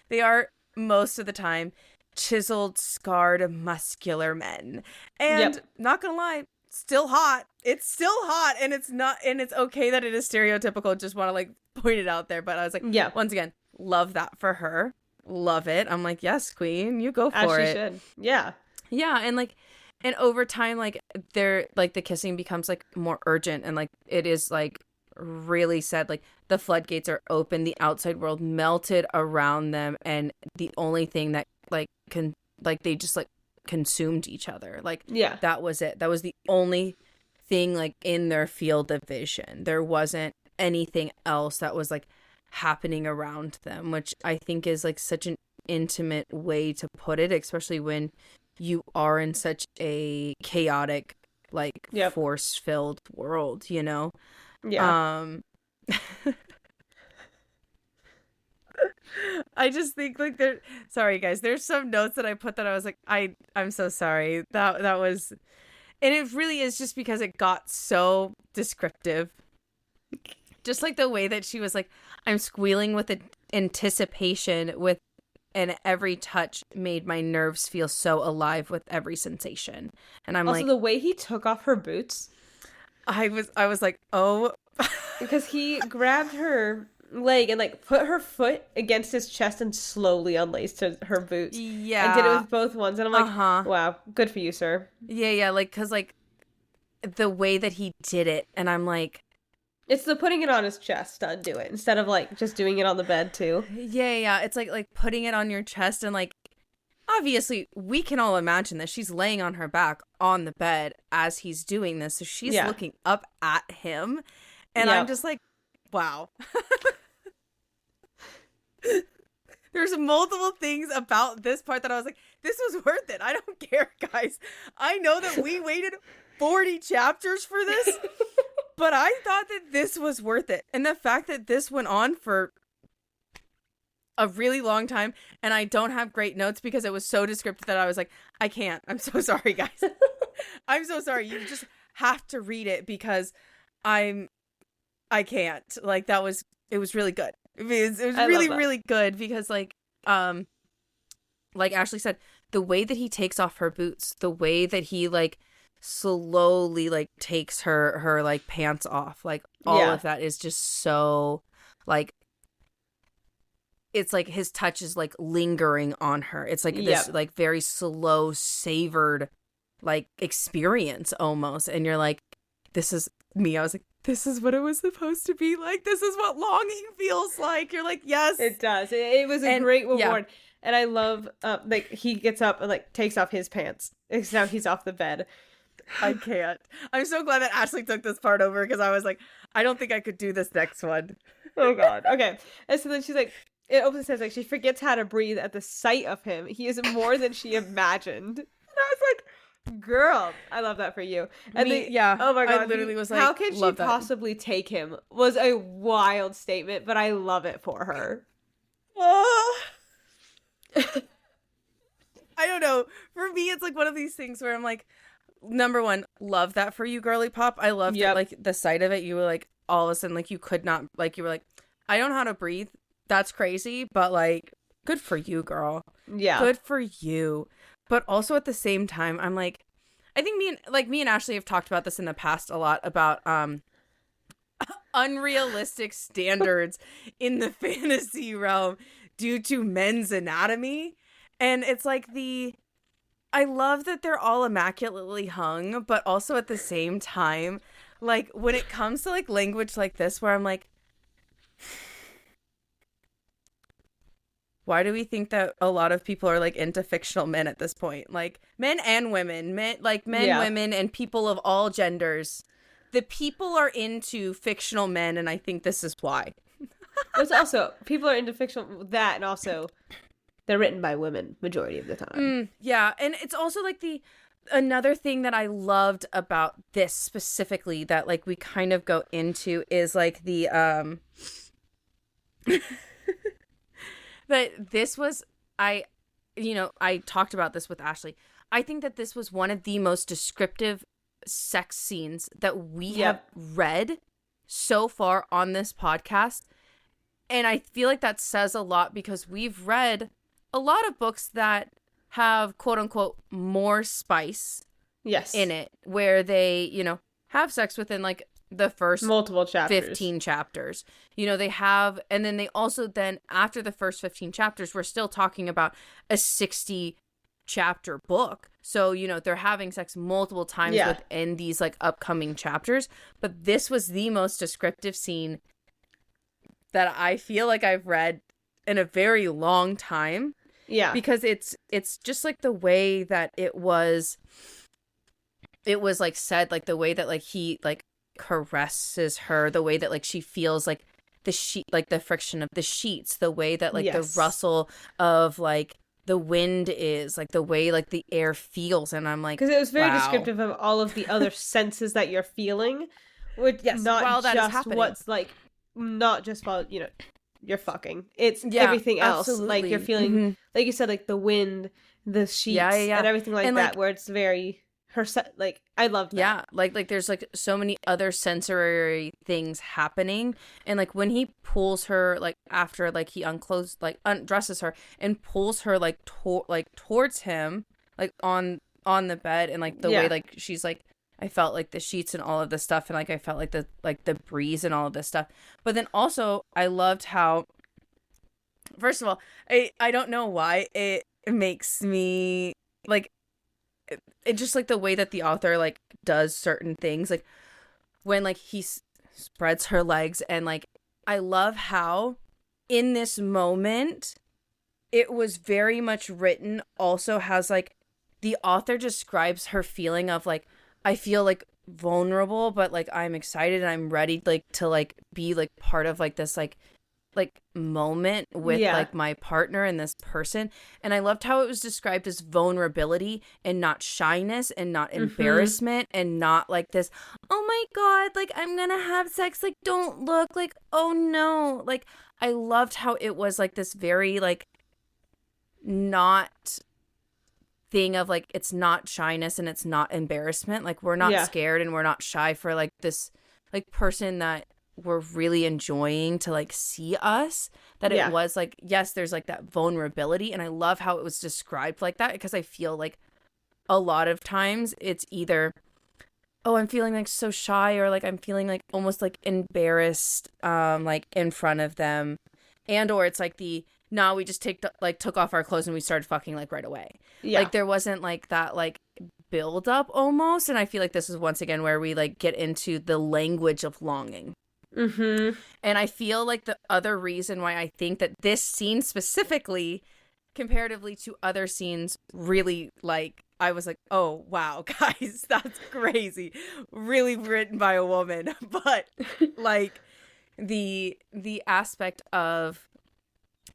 S2: they are most of the time chiseled, scarred, muscular men. And not gonna lie, still hot. It's still hot, and it's okay that it is stereotypical. Just want to like point it out there. But I was like, once again, love that for her. Love it. I'm like, yes, queen, you go for it. She should.
S1: Yeah.
S2: Yeah, and over time, like they're like the kissing becomes like more urgent, and like it is like really said, like the floodgates are open, the outside world melted around them, and the only thing that like they just like consumed each other. Like that was it. That was the only thing like in their field of vision. There wasn't anything else that was like happening around them, which I think is like such an intimate way to put it, especially when you are in such a chaotic like force-filled world, you know. I just think like sorry guys, there's some notes that I put that I was like, I'm so sorry, that was, and it really is just because it got so descriptive, just like the way that she was like, I'm squealing with anticipation with, and every touch made my nerves feel so alive with every sensation. And I'm also, like,
S1: the way he took off her boots,
S2: I was like, oh,
S1: because he grabbed her leg and like put her foot against his chest and slowly unlaced her boots.
S2: Yeah,
S1: and did it with both ones. And I'm like, wow, good for you, sir.
S2: Yeah, like because like the way that he did it, and I'm like,
S1: it's the putting it on his chest to undo it instead of like just doing it on the bed too.
S2: Yeah. It's like putting it on your chest and like obviously we can all imagine this. She's laying on her back on the bed as he's doing this. So she's looking up at him. And I'm just like, wow. There's multiple things about this part that I was like, this was worth it. I don't care, guys. I know that we waited 40 chapters for this, but I thought that this was worth it. And the fact that this went on for a really long time, and I don't have great notes because it was so descriptive that I was like, I can't. I'm so sorry, guys. I'm so sorry. You just have to read it because I can't. Like, it was really good. It was really, really good because like Ashley said, the way that he takes off her boots, the way that he like slowly like takes her like pants off, like all of that is just so like, it's like his touch is like lingering on her. It's like this like very slow, savored like experience almost. And you're like, this is me. I was like, this is what it was supposed to be like. This is what longing feels like. You're like, yes.
S1: It does. It was a great reward. Yeah. And I love, like, he gets up and, like, takes off his pants. Because now he's off the bed.
S2: I can't. I'm so glad that Ashley took this part over because I was like, I don't think I could do this next one.
S1: Oh, God. Okay. And so then she's like, it opens and says, like, she forgets how to breathe at the sight of him. He is more than she imagined. And I was like, girl, I love that for you. And oh my God,
S2: I literally was like,
S1: how can she possibly take him? Was a wild statement, but I love it for her.
S2: I don't know. For me, it's like one of these things where I'm like, number one, love that for you, girly pop. I loved it, like the sight of it. You were like, all of a sudden, like you could not, like you were like, I don't know how to breathe. That's crazy, but like, good for you, girl.
S1: Yeah,
S2: good for you. But also at the same time, I'm like, I think me and Ashley have talked about this in the past a lot about unrealistic standards in the fantasy realm due to men's anatomy. And it's like I love that they're all immaculately hung, but also at the same time, like when it comes to like language like this where I'm like, why do we think that a lot of people are like into fictional men at this point? Like men and women, women, and people of all genders. The people are into fictional men, and I think this is why.
S1: There's also people are into fictional that, and also they're written by women majority of the time.
S2: Yeah, and it's also like another thing that I loved about this specifically that like we kind of go into is like the that this was, I talked about this with Ashley. I think that this was one of the most descriptive sex scenes that we have read so far on this podcast. And I feel like that says a lot because we've read a lot of books that have quote unquote more spice in it, where they, have sex within like the first
S1: multiple chapters,
S2: 15 chapters. They have, and then they also then after the first 15 chapters, we're still talking about a 60 chapter book. So, they're having sex multiple times within these like upcoming chapters. But this was the most descriptive scene that I feel like I've read in a very long time. Yeah. Because it's just like the way that it was like said, like the way that like he like caresses her, the way that like she feels like the sheet, like the friction of the sheets, the way that like the rustle of like the wind is, like the way like the air feels. And I'm like,
S1: because it was very descriptive of all of the other senses that you're feeling, which not just what's like, not just while you're fucking, it's everything else. Absolutely. Like you're feeling like you said, like the wind, the sheets and everything like and that, like, where it's very like I love that.
S2: Yeah, like there's like so many other sensory things happening, and like when he pulls her, like after like he undresses her and pulls her like towards him, like on the bed, and like the way like she's like, I felt like the sheets and all of this stuff, and like I felt like the breeze and all of this stuff. But then also I loved how, first of all, I don't know why it makes me like, it just like the way that the author like does certain things, like when like he spreads her legs, and like I love how in this moment it was very much written also has like the author describes her feeling of like I feel like vulnerable, but like I'm excited and I'm ready like to like be like part of like this like moment with like my partner and this person. And I loved how it was described as vulnerability and not shyness and not embarrassment and not like this, oh my god, like I'm gonna have sex, like don't look, like oh no. Like I loved how it was like this very like not thing of like it's not shyness and it's not embarrassment, like we're not scared and we're not shy for like this like person that we're really enjoying to like see us, that it was like yes there's like that vulnerability. And I love how it was described like that, because I feel like a lot of times it's either oh I'm feeling like so shy, or like I'm feeling like almost like embarrassed like in front of them, and or it's like the no, we just took off our clothes and we started fucking like right away. Yeah. Like there wasn't like that like build up almost. And I feel like this is once again where we like get into the language of longing. And I feel like the other reason why I think that this scene specifically, comparatively to other scenes, really like I was like, oh wow, guys, that's crazy. Really written by a woman. But like the aspect of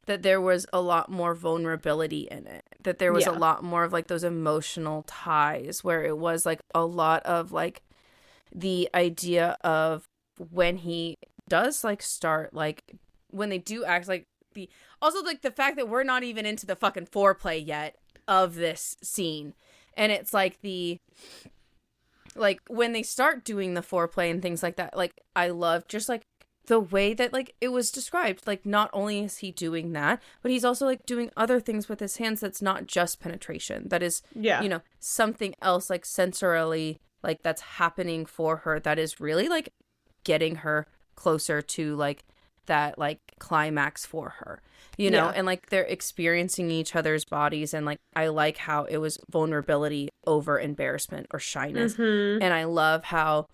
S2: that there was a lot more vulnerability in it, that there was a lot more of like those emotional ties, where it was like a lot of like the idea of when he does like start like when they do act like the also like the fact that we're not even into the fucking foreplay yet of this scene, and it's like the like when they start doing the foreplay and things like that, like I love just like the way that like it was described, like not only is he doing that, but he's also like doing other things with his hands that's not just penetration, that is you know something else like sensorily like that's happening for her, that is really like getting her closer to like that like climax for her, you know. And like they're experiencing each other's bodies, and like I like how it was vulnerability over embarrassment or shyness. And I love how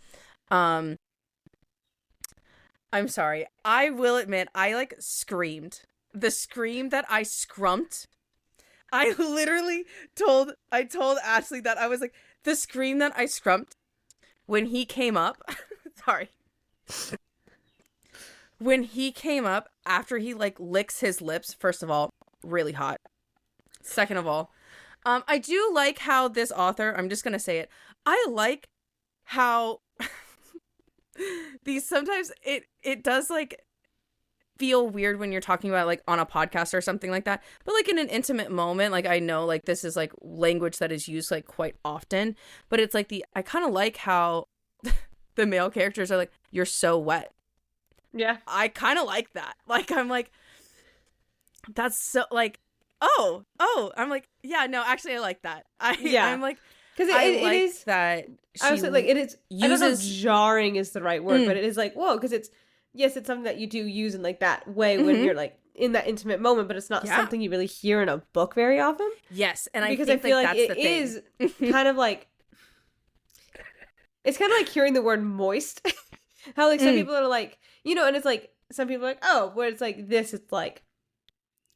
S2: I'm sorry, I will admit, I like screamed. The scream that I scrumped, I literally told Ashley that I was like, the scream that I scrumped when he came up, sorry. When he came up after he like licks his lips, first of all, really hot. Second of all, I do like how this author, I'm just going to say it, I like how these sometimes it does like feel weird when you're talking about like on a podcast or something like that, but like in an intimate moment, like I know like this is like language that is used like quite often, but it's like I kind of like how the male characters are like, you're so wet. I kind of like that. Like I'm like, that's so like oh I'm like, yeah, no, actually I like that. I'm like,
S1: because it is that I was like it is uses, I don't know if jarring is the right word, but it is like whoa, because it's it's something that you do use in like that way when you're like in that intimate moment, but it's not something you really hear in a book very often.
S2: Yes, and
S1: because I feel like it is kind of like it's kind of like hearing the word moist. How like some people are like, you know, and it's like some people are like, oh, where it's like this, it's like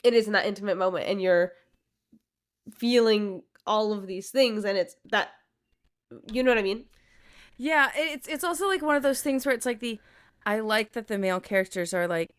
S1: it is in that intimate moment and you're feeling all of these things, and it's that, you know what I mean?
S2: Yeah, it's also like one of those things where it's like I like that the male characters are like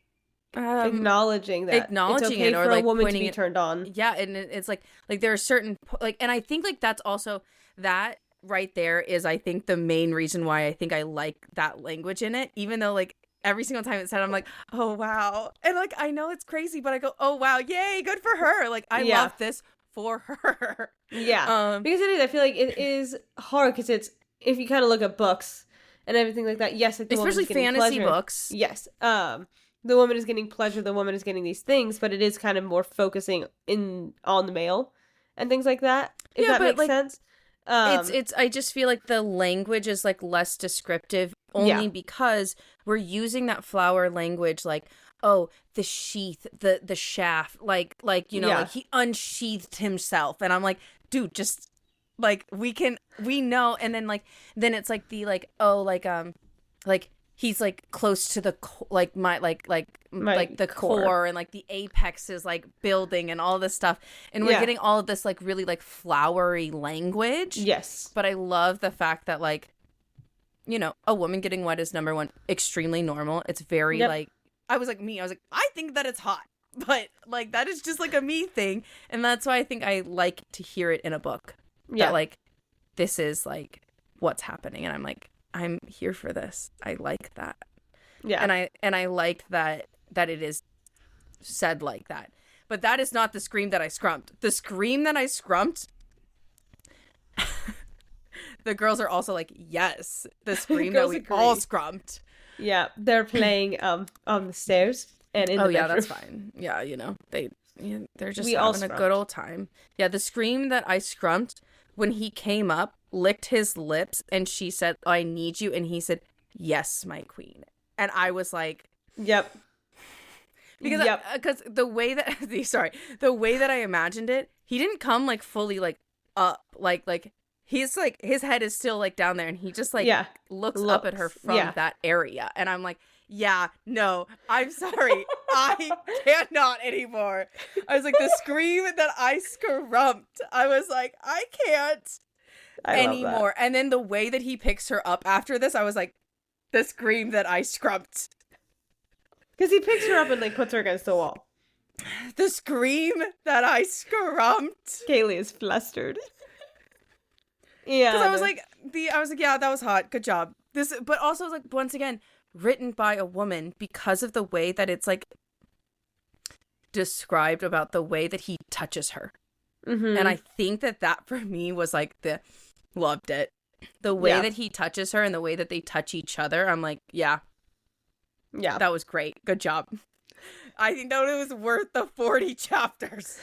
S1: acknowledging that it's okay
S2: it, or
S1: for
S2: like
S1: a woman to be turned on.
S2: Yeah, and it's like there are certain like, and I think like that's also that right there is I think the main reason why I think I like that language in it, even though like every single time it's said I'm like, oh wow, and like I know it's crazy, but I go, oh wow, yay, good for her. Like I love this for her.
S1: Because it is, I feel like it is hard, because it's, if you kind of look at books and everything like that, yes, like the
S2: especially fantasy
S1: pleasure.
S2: Books,
S1: yes, the woman is getting pleasure, the woman is getting these things, but it is kind of more focusing on the male and things like that, if that makes sense.
S2: It's I just feel like the language is like less descriptive, only because we're using that flower language, like, oh, the sheath, the shaft, like you know, like he unsheathed himself, and I'm like, dude, just like we know. And then like then it's like the like, oh, like he's like close to the the
S1: core.
S2: core, and like the apex is like building and all this stuff, and we're getting all of this like really like flowery language.
S1: Yes,
S2: but I love the fact that like, you know, a woman getting wet is, number one, extremely normal. It's very like, I was like, I think that it's hot, but like that is just like a me thing, and that's why I think I like to hear it in a book. That like, this is like what's happening, and I'm like, I'm here for this. I like that. Yeah. And I like that it is said like that. But that is not the scream that I scrumped. The scream that I scrumped, the girls are also like, yes. The scream that we all scrumped.
S1: Yeah, they're playing on the stairs and in the bedroom.
S2: That's fine. Yeah, you know, they're just having a good old time. Yeah, the scream that I scrumped when he came up, licked his lips, and she said, I need you, and he said, yes, my queen. And I was like,
S1: yep.
S2: Because the way that the way that I imagined it, he didn't come like fully like up, like he's like, his head is still like down there, and he just like looks up at her from that area, and I'm like, yeah, no, I'm sorry, I cannot anymore. I was like, the scream that I scrumped, I was like, I can't anymore. And then the way that he picks her up after this, I was like, the scream that I scrumped.
S1: Because he picks her up and like puts her against the wall.
S2: The scream that I scrumped.
S1: Kaylee is flustered. Yeah.
S2: Because I was like, yeah, that was hot. Good job. But also like, once again, written by a woman, because of the way that it's like described about the way that he touches her. Mm-hmm. And I think that for me was like loved it. The way that he touches her and the way that they touch each other, I'm like, yeah, that was great. Good job. I think that it was worth the 40 chapters.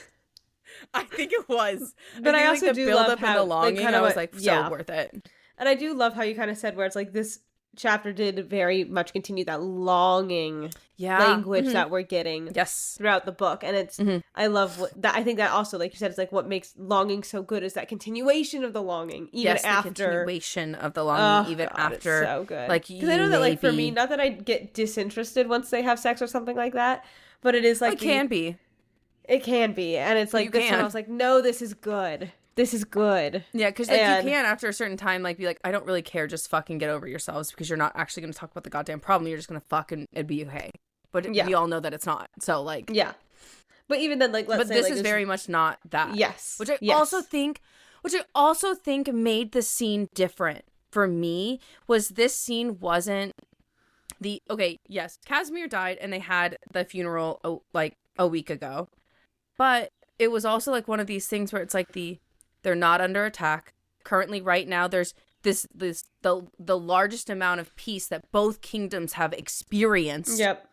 S2: I think it was.
S1: But I also do love how
S2: the longing, I was like, so worth it.
S1: And I do love how you kind of said where it's like this chapter did very much continue that longing language that we're getting throughout the book. And it's I love that. I think that also, like you said, it's like what makes longing so good is that continuation of the longing, even after
S2: the continuation of the longing, even after.
S1: It's so good.
S2: Like,
S1: because I know that, like, for me, not that I get disinterested once they have sex or something like that, but it is like
S2: it can be,
S1: and it's like this time I was like, no, this is good. This is good.
S2: Yeah, because like, you can, after a certain time, like, be like, I don't really care, just fucking get over yourselves, because you're not actually going to talk about the goddamn problem. You're just going to fucking, it'd be okay. But we all know that it's not. So, like...
S1: Yeah. But even then, like, let's say...
S2: But this is very much not that.
S1: Yes.
S2: Which I also think made the scene different for me, was this scene wasn't the... Okay, yes, Casimir died, and they had the funeral, like, a week ago. But it was also, like, one of these things where it's like they're not under attack. Currently, right now, there's the largest amount of peace that both kingdoms have experienced.
S1: Yep.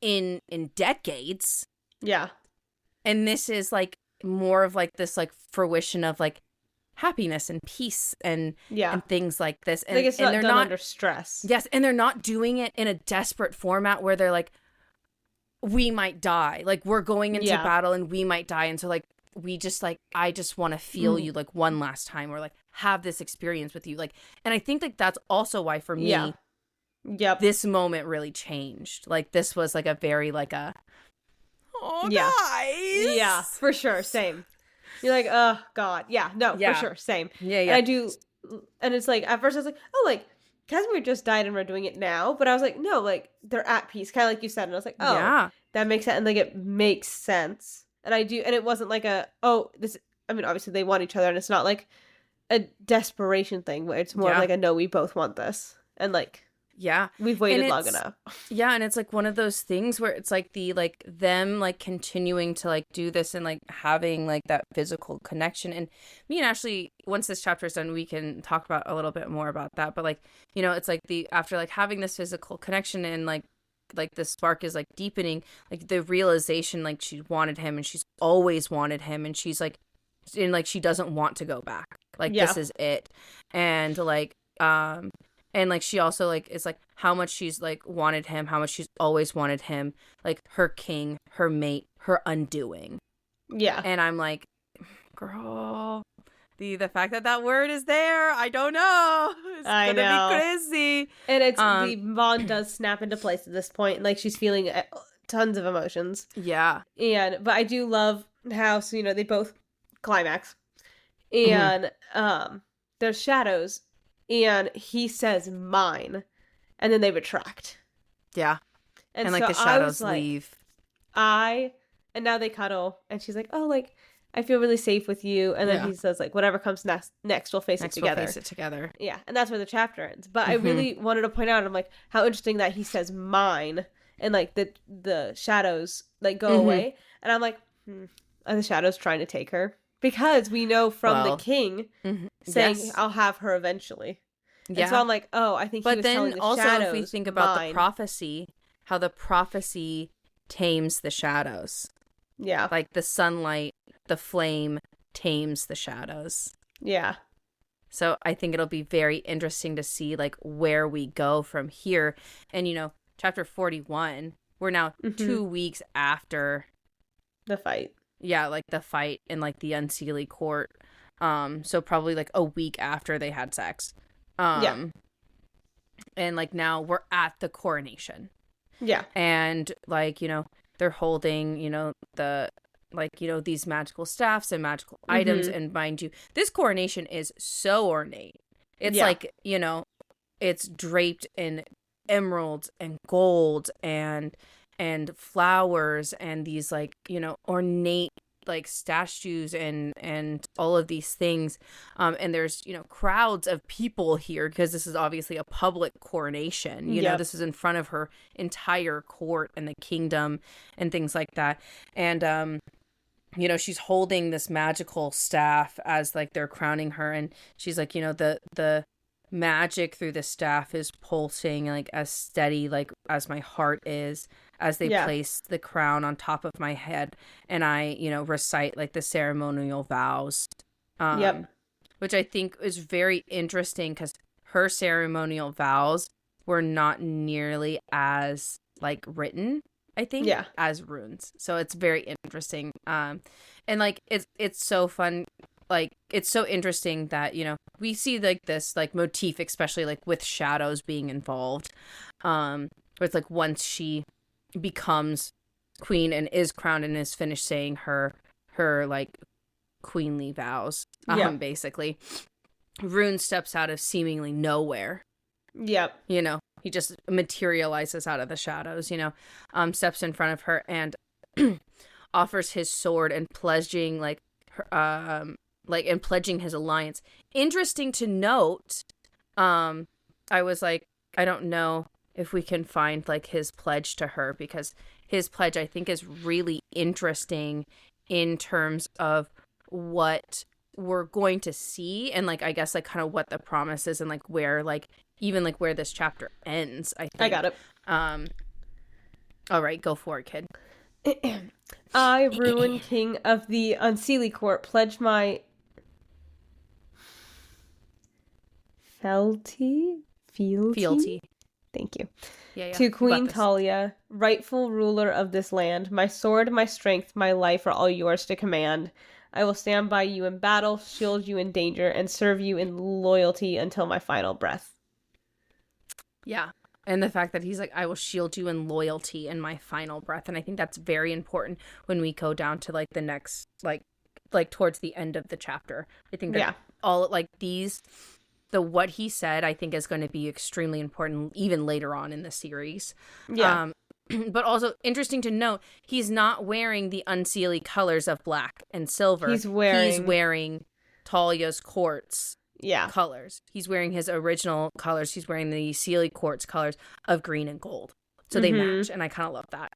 S2: In decades.
S1: Yeah.
S2: And this is like more of like this like fruition of like happiness and peace and things like this. And,
S1: like it's not
S2: they're
S1: done under stress.
S2: Yes, and they're not doing it in a desperate format where they're like, we might die. Like, we're going into battle and we might die, and so like we just like, I just want to feel you like one last time, or like have this experience with you. Like, and I think like that's also why for me this moment really changed. Like, this was like a very like a guys.
S1: Yeah, for sure. Same. You're like, oh god. For sure. Same.
S2: Yeah.
S1: And I do, and it's like, at first I was like, oh, like Casimir just died and we're doing it now, but I was like, no, like they're at peace, kind of like you said, and I was like, oh, that makes sense, and like it makes sense. And I do, and it wasn't like I mean, obviously they want each other, and it's not like a desperation thing where it's more like a no, we both want this, and like we've waited long enough.
S2: Yeah, and it's like one of those things where it's like them like continuing to like do this and like having like that physical connection. And me and Ashley, once this chapter is done, we can talk about a little bit more about that. But like, you know, it's like after like having this physical connection and like the spark is like deepening, like the realization like she wanted him and she's always wanted him, and she's like, and like she doesn't want to go back. Like this is it. And like and like she also like is like how much she's like wanted him, how much she's always wanted him, like her king, her mate, her undoing. Yeah. And I'm like, girl, the fact that word is there, I don't know. It's
S1: I
S2: gonna
S1: know.
S2: be crazy.
S1: And it's the bond does snap into place at this point, and like she's feeling tons of emotions.
S2: Yeah.
S1: But I do love how they both climax, and there's shadows, and he says mine, and then they retract.
S2: Yeah. And like
S1: so
S2: the shadows
S1: like,
S2: leave.
S1: And now they cuddle, and she's like, oh, like, I feel really safe with you. And then he says, like, whatever comes next, we'll face it together.
S2: We'll face it together.
S1: Yeah, and that's where the chapter ends. But I really wanted to point out, I'm like, how interesting that he says mine, and like the shadows like go away, and I'm like, are the shadows trying to take her? Because we know from the king saying, I'll have her eventually. Yeah. And so I'm like, oh, I think he was telling the shadows. But then also,
S2: if we think about the prophecy, how the prophecy tames the shadows.
S1: Yeah.
S2: Like the sunlight, the flame tames the shadows.
S1: Yeah.
S2: So I think it'll be very interesting to see like where we go from here. And chapter 41, we're now 2 weeks after
S1: the fight.
S2: Yeah, like the fight in like the Unseelie court. So probably like a week after they had sex. Yeah. And like now we're at the coronation.
S1: Yeah.
S2: And like, they're holding, these magical staffs and magical items. And mind you, this coronation is so ornate. It's like, it's draped in emeralds and gold and flowers and these like, ornate like statues and all of these things. And there's, crowds of people here because this is obviously a public coronation. This is in front of her entire court and the kingdom and things like that. And, she's holding this magical staff as like they're crowning her. And she's like, the magic through the staff is pulsing like as steady like as my heart is as they place the crown on top of my head, and I recite like the ceremonial vows, which I think is very interesting because her ceremonial vows were not nearly as like written, I think, as runes. So it's very interesting, and like it's so fun. Like, it's so interesting that, we see, like, this, like, motif, especially, like, with shadows being involved. Where it's, like, once she becomes queen and is crowned and is finished saying her like, queenly vows, basically, Rune steps out of seemingly nowhere.
S1: Yep.
S2: He just materializes out of the shadows, steps in front of her and offers his sword and pledging, like, her, and pledging his alliance. Interesting to note, I was like, I don't know if we can find like his pledge to her, because his pledge I think is really interesting in terms of what we're going to see, and like I guess like kind of what the promise is, and like where like even like where this chapter ends. I think.
S1: I got it.
S2: All right, go for it, kid.
S1: I, Ruin, king of the Unseelie court, pledge my fealty. Thank you.
S2: Yeah.
S1: To Queen Talia, rightful ruler of this land, my sword, my strength, my life are all yours to command. I will stand by you in battle, shield you in danger, and serve you in loyalty until my final breath.
S2: Yeah. And the fact that he's like, I will shield you in loyalty in my final breath. And I think that's very important when we go down to like the next, like towards the end of the chapter. I think that all like what he said, I think is going to be extremely important even later on in the series. Yeah. But also interesting to note, he's not wearing the Unseelie colors of black and silver. He's wearing Talia's court's colors. He's wearing his original colors. He's wearing the Seelie court's colors of green and gold. So they match, and I kind of love that.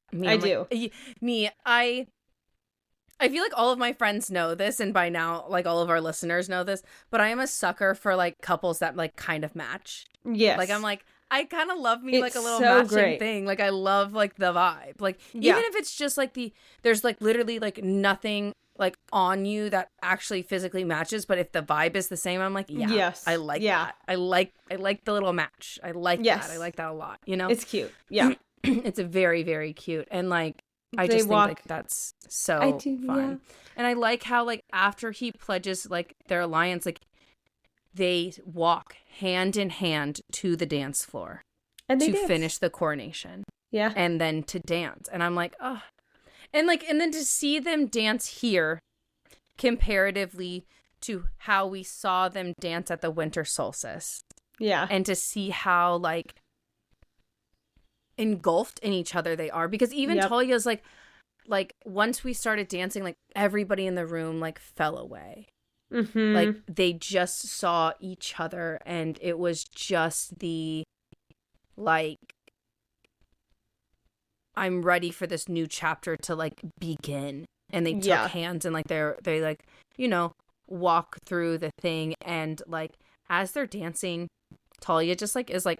S2: I feel like all of my friends know this, and by now, like, all of our listeners know this, but I am a sucker for, like, couples that, like, kind of match.
S1: Yes.
S2: Like, I'm like, I kind of love me, like, a little matching thing. Like, I love, like, the vibe. Like, even if it's just, like, there's, like, literally, like, nothing, like, on you that actually physically matches, but if the vibe is the same, I'm like, I like that. I like the little match. I like that. I like that a lot, you know?
S1: It's cute. Yeah.
S2: It's a very, very cute. And, like, I just think like that's so fun. And I like how like after he pledges like their alliance, like they walk hand in hand to the dance floor
S1: and they
S2: to
S1: dance.
S2: finish the coronation.
S1: Yeah.
S2: And then to dance. And I'm like, oh. And then to see them dance here comparatively to how we saw them dance at the winter solstice.
S1: Yeah.
S2: And to see how, like, engulfed in each other they are. Because even Talia's like, once we started dancing, like, everybody in the room, like, fell away.
S1: Mm-hmm.
S2: Like, they just saw each other, and it was just the, like, I'm ready for this new chapter to, like, begin. And they took hands, and, like, they like, you know, walk through the thing, and, like, as they're dancing, Talia just, like, is, like,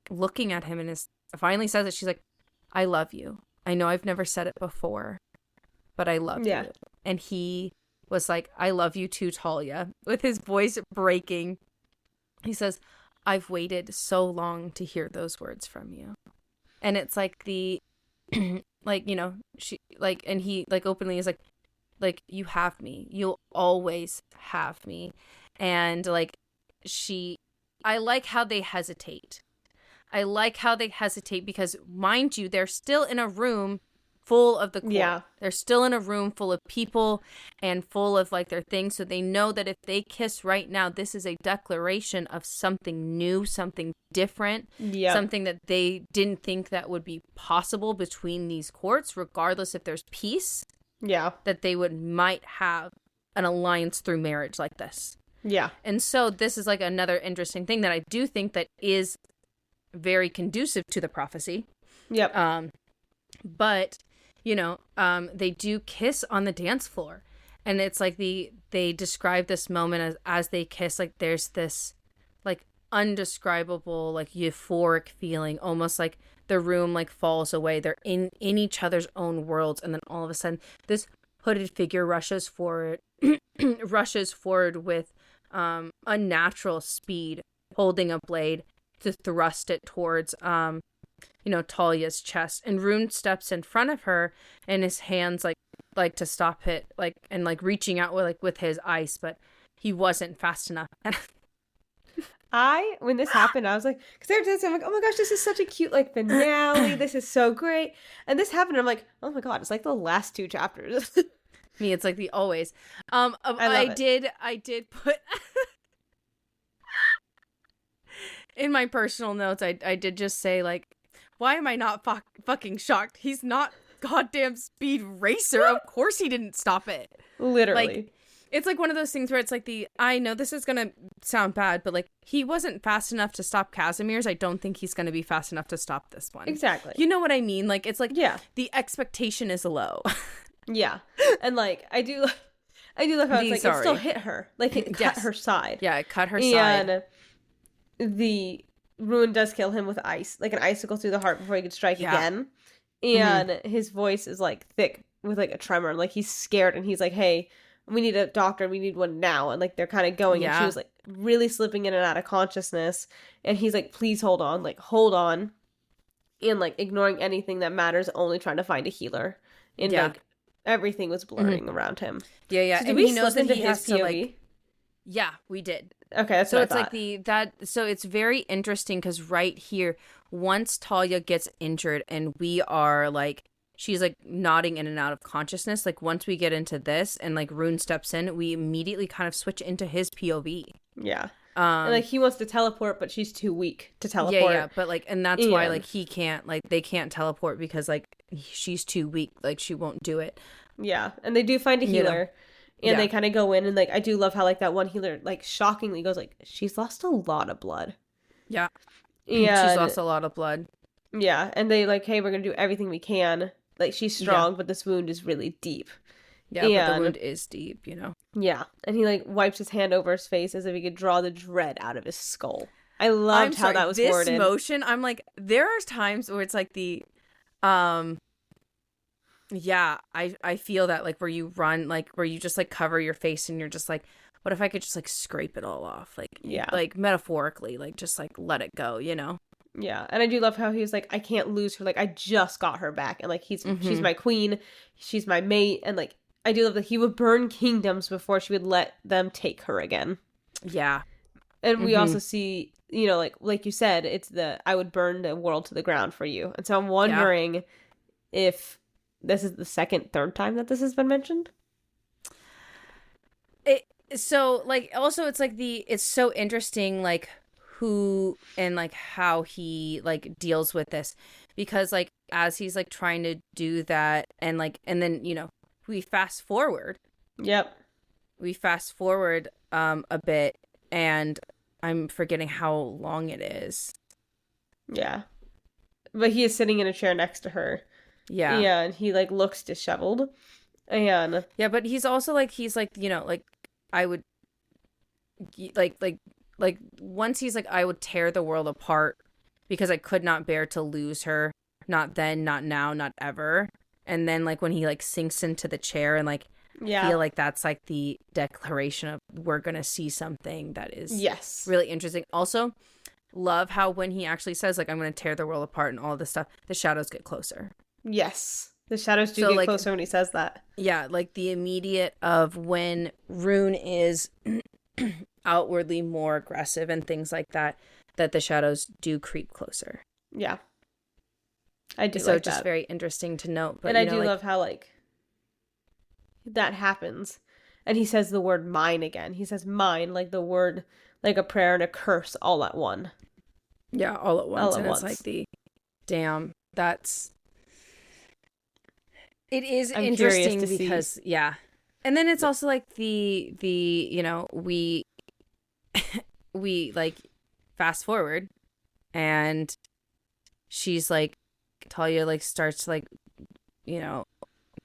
S2: looking at him, and is finally says it. She's like, I love you. I know I've never said it before, but I love you. And he was like, I love you too, Talia, with his voice breaking. He says, I've waited so long to hear those words from you. And it's like the, like, you know, she, like, and he, like, openly is like, you have me. You'll always have me. And, like, I like how they hesitate. I like how they hesitate because, mind you, they're still in a room full of the court. Yeah. They're still in a room full of people and full of, like, their things. So they know that if they kiss right now, this is a declaration of something new, something different, something that they didn't think that would be possible between these courts, regardless if there's peace. Yeah. That they might have an alliance through marriage like this. Yeah. And so this is, like, another interesting thing that I do think that is very conducive to the prophecy. Yep. But, you know, they do kiss on the dance floor. And it's like they describe this moment as they kiss, like, there's this, like, undescribable, like, euphoric feeling, almost like the room, like, falls away. They're in each other's own worlds. And then all of a sudden, this hooded figure rushes forward with unnatural speed, holding a blade to thrust it towards, you know, Talia's chest. And Rune steps in front of her, and his hands, like to stop it, like, and, like, reaching out with his ice, but he wasn't fast enough. And
S1: when this happened, I was like, because they were dancing, I'm like, oh my gosh, this is such a cute, like, finale. This is so great. And this happened, I'm like, oh my god, it's like the last two chapters.
S2: Me, it's like the always. I did put in my personal notes, I did just say, like, why am I not fucking shocked? He's not goddamn Speed Racer. Of course he didn't stop it. Literally. Like, it's like one of those things where it's like I know this is going to sound bad, but, like, he wasn't fast enough to stop Casimir's. I don't think he's going to be fast enough to stop this one. Exactly. You know what I mean? Like, it's like, the expectation is low. Yeah. And, like, I do love how it's like, it still hit her. Like, it cut her side. Yeah, it cut her side. And the Ruin does kill him with ice, like an icicle through the heart before he could strike again. And his voice is, like, thick with, like, a tremor. Like, he's scared, and he's like, hey, we need a doctor. We need one now. And, like, they're kind of going. And she was, like, really slipping in and out of consciousness. And he's like, please hold on. Like, hold on. And, like, ignoring anything that matters, only trying to find a healer. And, like, everything was blurring around him. Yeah, yeah. So did we slip into his POV? Like, yeah, we did. Okay, that's so what I thought. So it's very interesting because right here, once Talia gets injured and we are, like, she's, like, nodding in and out of consciousness, like, once we get into this and, like, Rune steps in, we immediately kind of switch into his POV. Yeah. And, like, he wants to teleport, but she's too weak to teleport. Yeah, but, like, and that's why, like, he can't, like, they can't teleport because, like, she's too weak. Like, she won't do it. Yeah, and they do find a healer. You know? And they kind of go in, and, like, I do love how, like, that one healer, like, shockingly goes, like, she's lost a lot of blood. Yeah. And she's lost a lot of blood. Yeah, and they, like, hey, we're going to do everything we can. Like, she's strong, but this wound is really deep. Yeah, but the wound is deep, you know? Yeah, and he, like, wipes his hand over his face as if he could draw the dread out of his skull. I loved how that was worded. This motion, I'm like, there are times where it's, like, yeah, I feel that, like, where you run, like, where you just, like, cover your face and you're just like, what if I could just, like, scrape it all off? Like, like, metaphorically, like, just, like, let it go, you know? Yeah, and I do love how he's like, I can't lose her. Like, I just got her back. And, like, she's my queen. She's my mate. And, like, I do love that he would burn kingdoms before she would let them take her again. Yeah.
S1: And we also see, you know, like you said, it's I would burn the world to the ground for you. And so I'm wondering if this is the third time that this has been mentioned.
S2: So like also it's so interesting like who and like how he like deals with this, because like as he's like trying to do that and then you know we fast forward a bit, and I'm forgetting how long it is.
S1: Yeah, but he is sitting in a chair next to her. Yeah, and he like looks disheveled, and
S2: but he's also like you know like I would like once he's like I would tear the world apart because I could not bear to lose her, not then, not now, not ever. And then like when he like sinks into the chair and like feel like that's like the declaration of we're gonna see something that is really interesting. Also love how when he actually says like I'm gonna tear the world apart and all this stuff, the shadows get closer.
S1: Yes, the shadows do get like, closer when he says that.
S2: Yeah, like the immediate of when Rune is outwardly more aggressive and things like that, that the shadows do creep closer.
S1: Yeah, I do.
S2: So
S1: like
S2: just
S1: that.
S2: very interesting to note. But
S1: and I do love how like that happens, and he says the word mine again. He says mine, like the word, like a prayer and a curse all at one.
S2: Yeah, all at once.
S1: And
S2: it's like damn, that's. It is
S1: I'm
S2: interesting because see. And then it's also like the you know we like fast forward, and she's like Talia like starts to like you know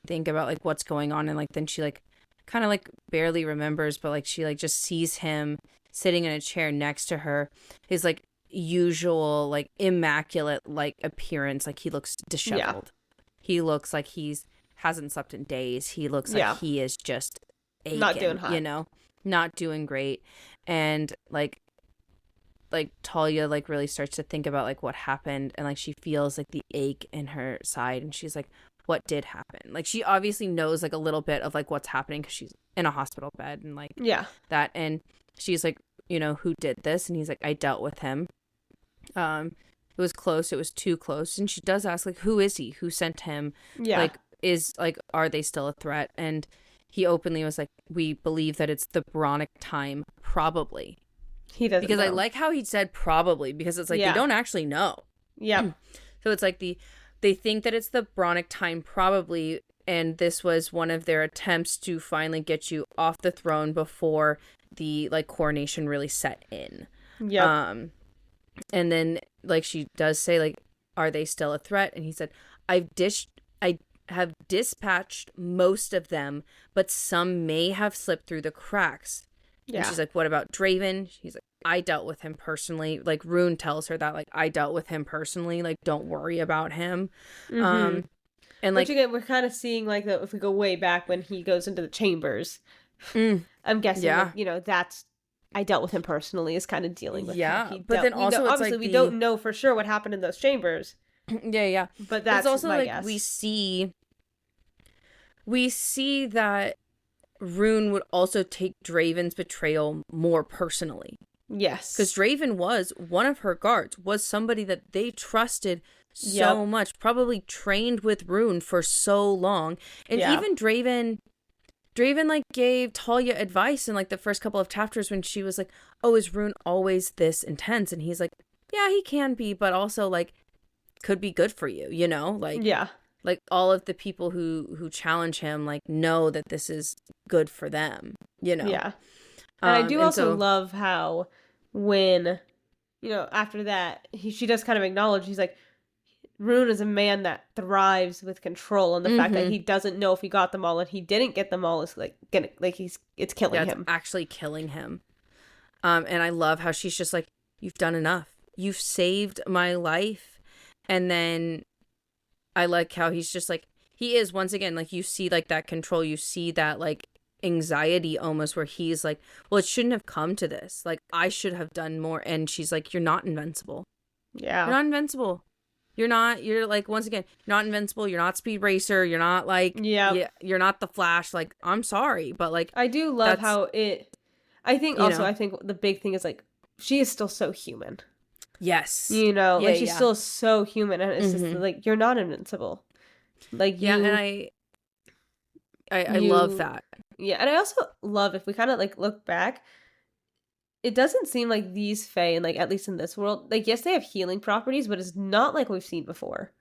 S2: think about like what's going on, and like then she like kind of like barely remembers, but like she like just sees him sitting in a chair next to her, his like usual like immaculate like appearance, like he looks disheveled. He looks like he's hasn't slept in days. He looks like he is just aching,
S1: not doing hot.
S2: You know, not doing great. And like Talia like really starts to think about like what happened, and like she feels like the ache in her side, and she's like, what did happen? Like she obviously knows like a little bit of like what's happening because she's in a hospital bed and like that, and she's like, you know, who did this? And he's like, I dealt with him. It was close. It was too close. And she does ask like, who is he? Who sent him? Like is like, are they still a threat? And he openly was like, we believe that it's the Bronic time, probably.
S1: He doesn't
S2: because
S1: know.
S2: I like how he said probably, because it's like they don't actually know.
S1: Yeah.
S2: So it's like they think that it's the Bronic time, probably, and this was one of their attempts to finally get you off the throne before the like coronation really set in.
S1: Yeah.
S2: And then like she does say like, are they still a threat? And he said, I have dispatched most of them, but some may have slipped through the cracks. Yeah. And she's like, what about Draven? He's like, I dealt with him personally. Like Rune tells her that like, I dealt with him personally. Like, don't worry about him.
S1: Mm-hmm.
S2: And like,
S1: which again, we're kind of seeing like that if we go way back when he goes into the chambers. I'm guessing, like, you know, that's I dealt with him personally is kind of dealing with him.
S2: But then also it's
S1: obviously
S2: like
S1: we don't know for sure what happened in those chambers.
S2: Yeah.
S1: But that's
S2: also
S1: my
S2: like
S1: guess.
S2: We see that Rune would also take Draven's betrayal more personally.
S1: Yes.
S2: Because Draven was one of her guards, was somebody that they trusted so much, probably trained with Rune for so long. And even Draven like gave Talia advice in like the first couple of chapters when she was like, oh, is Rune always this intense? And he's like, yeah, he can be, but also like could be good for you, you know? Like, like all of the people who challenge him like know that this is good for them, you know?
S1: Yeah. And I do also love how when, you know, after that, she does kind of acknowledge, he's like, Rune is a man that thrives with control, and the fact that he doesn't know if he got them all and he didn't get them all is like gonna like it's killing him.
S2: It's actually killing him. And I love how she's just like, you've done enough. You've saved my life. And then I like how he's just like, he is once again like, you see like that control, you see that like anxiety almost, where he's like, well, it shouldn't have come to this. Like I should have done more. And she's like, you're not invincible.
S1: Yeah.
S2: You're not invincible. You're like, once again, you're not invincible. You're not Speed Racer. You're not like, you're not the Flash. Like, I'm sorry, but like,
S1: I do love how I think also, I think the big thing is like, she is still so human.
S2: Yes.
S1: You know,
S2: Yeah,
S1: like she's still so human, and it's just like you're not invincible. Like you,
S2: and I love that.
S1: Yeah, and I also love if we kind of like look back. It doesn't seem like these Fae, and like at least in this world, like yes, they have healing properties, but it's not like we've seen before.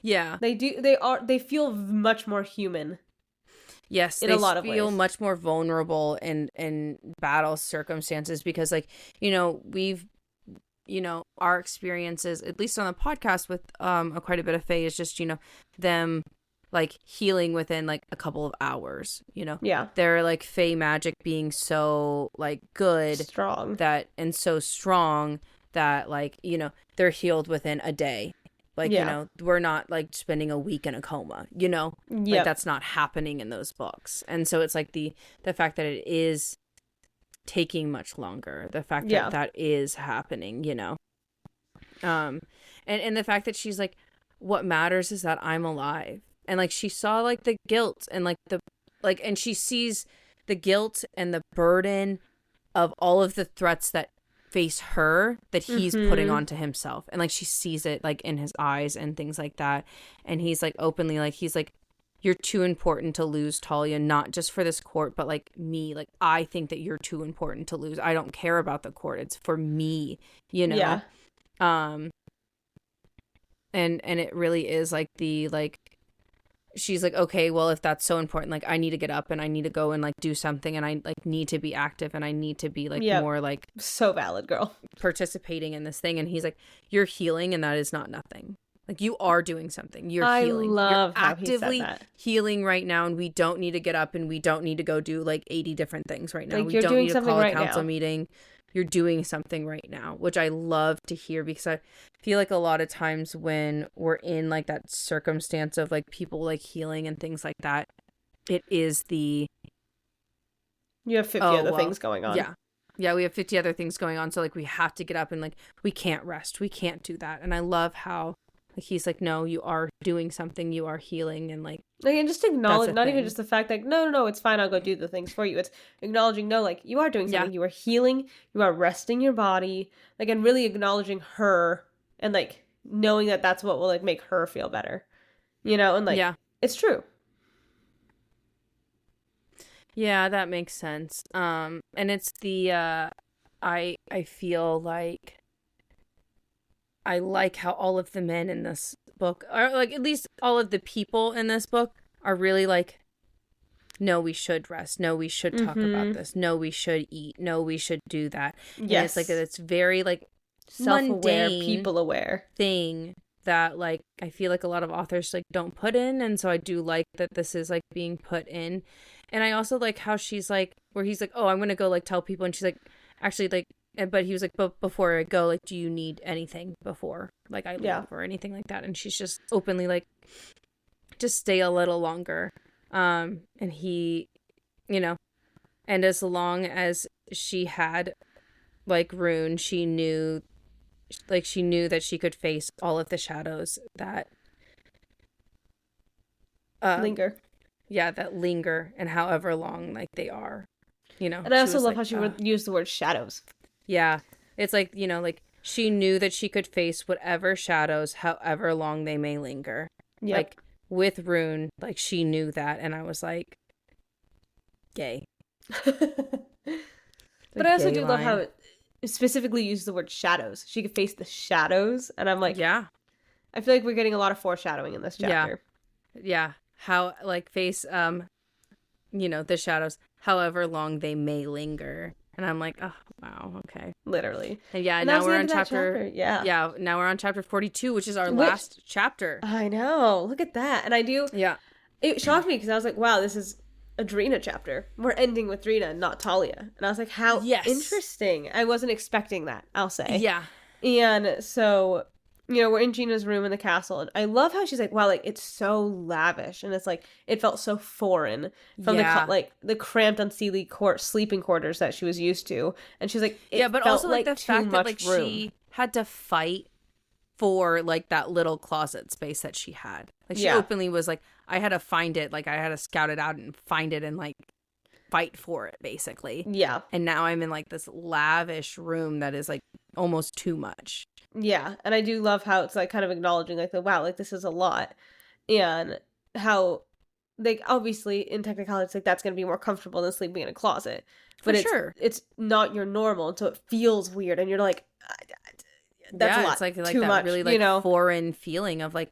S2: Yeah,
S1: they do. They feel much more human.
S2: Yes,
S1: in
S2: they
S1: a lot of
S2: feel
S1: ways.
S2: much more vulnerable in battle circumstances because, like, you know, we've, you know, our experiences, at least on the podcast with quite a bit of Fae, is just, you know, them like healing within like a couple of hours. You know,
S1: Yeah,
S2: they're like Fae magic being so like good,
S1: strong,
S2: that and so strong that, like, you know, they're healed within a day. Like,
S1: yeah.
S2: you know, we're not like spending a week in a coma, you know, like that's not happening in those books. And so it's like the fact that it is taking much longer, the fact that that is happening, you know, and the fact that she's like, what matters is that I'm alive. And like, she saw like the guilt and like and she sees the guilt and the burden of all of the threats that face her that he's putting onto himself, and like she sees it like in his eyes and things like that, and he's like openly like, he's like, you're too important to lose, Talia, not just for this court, but like me, like I think that you're too important to lose. I don't care about the court, it's for me, you know. And it really is like the like, she's like, okay, well, if that's so important, like I need to get up and I need to go and like do something, and I like need to be active, and I need to be like more like,
S1: so valid, girl,
S2: participating in this thing. And he's like, you're healing, and that is not nothing. Like, you are doing something. You're healing.
S1: I love
S2: you're actively
S1: how he said that.
S2: Healing right now, and we don't need to get up and we don't need to go do like 80 different things right now.
S1: Like,
S2: we
S1: you're
S2: don't
S1: doing
S2: need to
S1: something
S2: call a
S1: right
S2: council
S1: now.
S2: meeting. You're doing something right now, which I love to hear, because I feel like a lot of times when we're in like that circumstance of like people like healing and things like that, it is the,
S1: you have 50 other things going on.
S2: Yeah, we have 50 other things going on, so like we have to get up and like we can't rest, we can't do that. And I love how like he's like, no, you are doing something, you are healing, and like
S1: and just acknowledge, not
S2: thing.
S1: even just the fact that no, it's fine, I'll go do the things for you. It's acknowledging, no, like you are doing something, you are healing, you are resting your body, like, and really acknowledging her, and like knowing that that's what will like make her feel better, you know, and like it's true.
S2: Yeah, that makes sense. And it's the I feel like I like how all of the men in this book, or like at least all of the people in this book, are really like, no, we should rest. No, we should talk about this. No, we should eat. No, we should do that. And it's like, it's very like
S1: self-aware,
S2: mundane,
S1: people-aware
S2: thing that like I feel like a lot of authors like don't put in. And so I do like that this is like being put in. And I also like how she's like, where he's like, oh, I'm gonna go like tell people, and she's like, actually like, but he was like, but before I go, like, do you need anything before like I leave or anything like that? And she's just openly like, just stay a little longer. And he, you know, and as long as she had like Rune, she knew that she could face all of the shadows that
S1: linger.
S2: Yeah, that linger, and however long like they are, you know.
S1: And I also love how she would use the word shadows.
S2: Yeah, it's like, you know, like she knew that she could face whatever shadows, however long they may linger.
S1: Yep.
S2: Like with Rune, like she knew that, and I was like, yay.
S1: But I also do love how it specifically used the word shadows. She could face the shadows, and I'm like,
S2: yeah.
S1: I feel like we're getting a lot of foreshadowing in this chapter.
S2: Yeah. How like face you know, the shadows, however long they may linger. And I'm like, oh wow, okay.
S1: Literally.
S2: And now we're on chapter.
S1: Yeah,
S2: now we're on chapter 42, which is our last chapter.
S1: I know. Look at that. And I do.
S2: Yeah.
S1: It shocked me because I was like, wow, this is a Drina chapter. We're ending with Drina and not Talia. And I was like, how interesting. I wasn't expecting that, I'll say.
S2: Yeah.
S1: And so, you know, we're in Gina's room in the castle, and I love how she's like, wow, like, it's so lavish, and it's like, it felt so foreign from the cramped, unseemly sleeping quarters that she was used to, and she's like,
S2: but also like the fact that like room. She had to fight for like that little closet space that she had. Like she openly was like, I had to find it, like I had to scout it out and find it and like fight for it, basically.
S1: Yeah.
S2: And now I'm in like this lavish room that is like almost too much.
S1: Yeah. And I do love how it's like kind of acknowledging like, wow, like this is a lot. And how, like, obviously in technicality, it's like that's going to be more comfortable than sleeping in a closet. But it's not your normal. And so it feels weird. And you're like, that's a lot.
S2: It's like
S1: too
S2: that
S1: much,
S2: really like foreign feeling of like,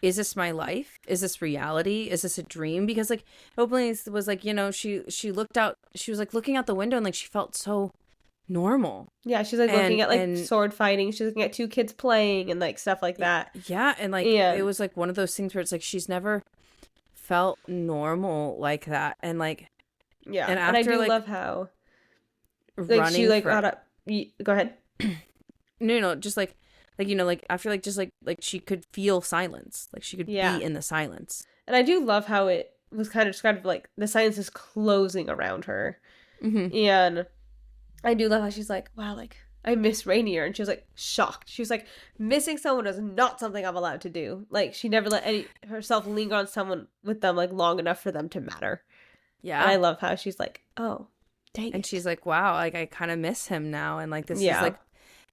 S2: is this my life? Is this reality? Is this a dream? Because like openly was like, she looked out, she was like looking out the window and like she felt so normal.
S1: Yeah, she's like looking at like sword fighting. She's looking at two kids playing and like stuff like that.
S2: Yeah, and like it was like one of those things where it's like she's never felt normal like that. And like
S1: and after, I do love how like she like got up. Go ahead.
S2: No, just like like after like just like she could feel silence, like she could be in the silence.
S1: And I do love how it was kind of described like the silence is closing around her. And I do love how she's like, wow, like I miss Rainier, and she was like shocked. She was like, missing someone is not something I'm allowed to do. Like she never let herself linger on someone with them like long enough for them to matter. Yeah, and I love how she's like, oh, dang,
S2: and she's like, wow, like I kind of miss him now, and like this is like.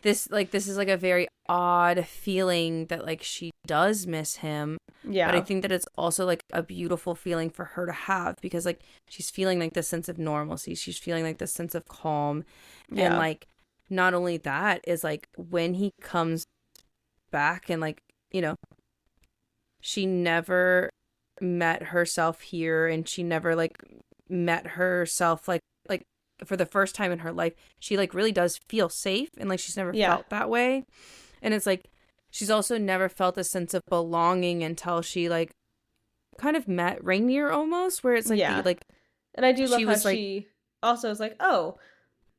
S2: This is like a very odd feeling that like she does miss him. Yeah. But I think that it's also like a beautiful feeling for her to have, because like she's feeling like this sense of normalcy. She's feeling like this sense of calm. Yeah. And like not only that is like when he comes back and like, she never met herself here, and she never like met herself like for the first time in her life. She like really does feel safe, and like she's never felt that way. And it's like she's also never felt a sense of belonging until she like kind of met Rainier almost, where it's like
S1: and I do love how she also is like, oh,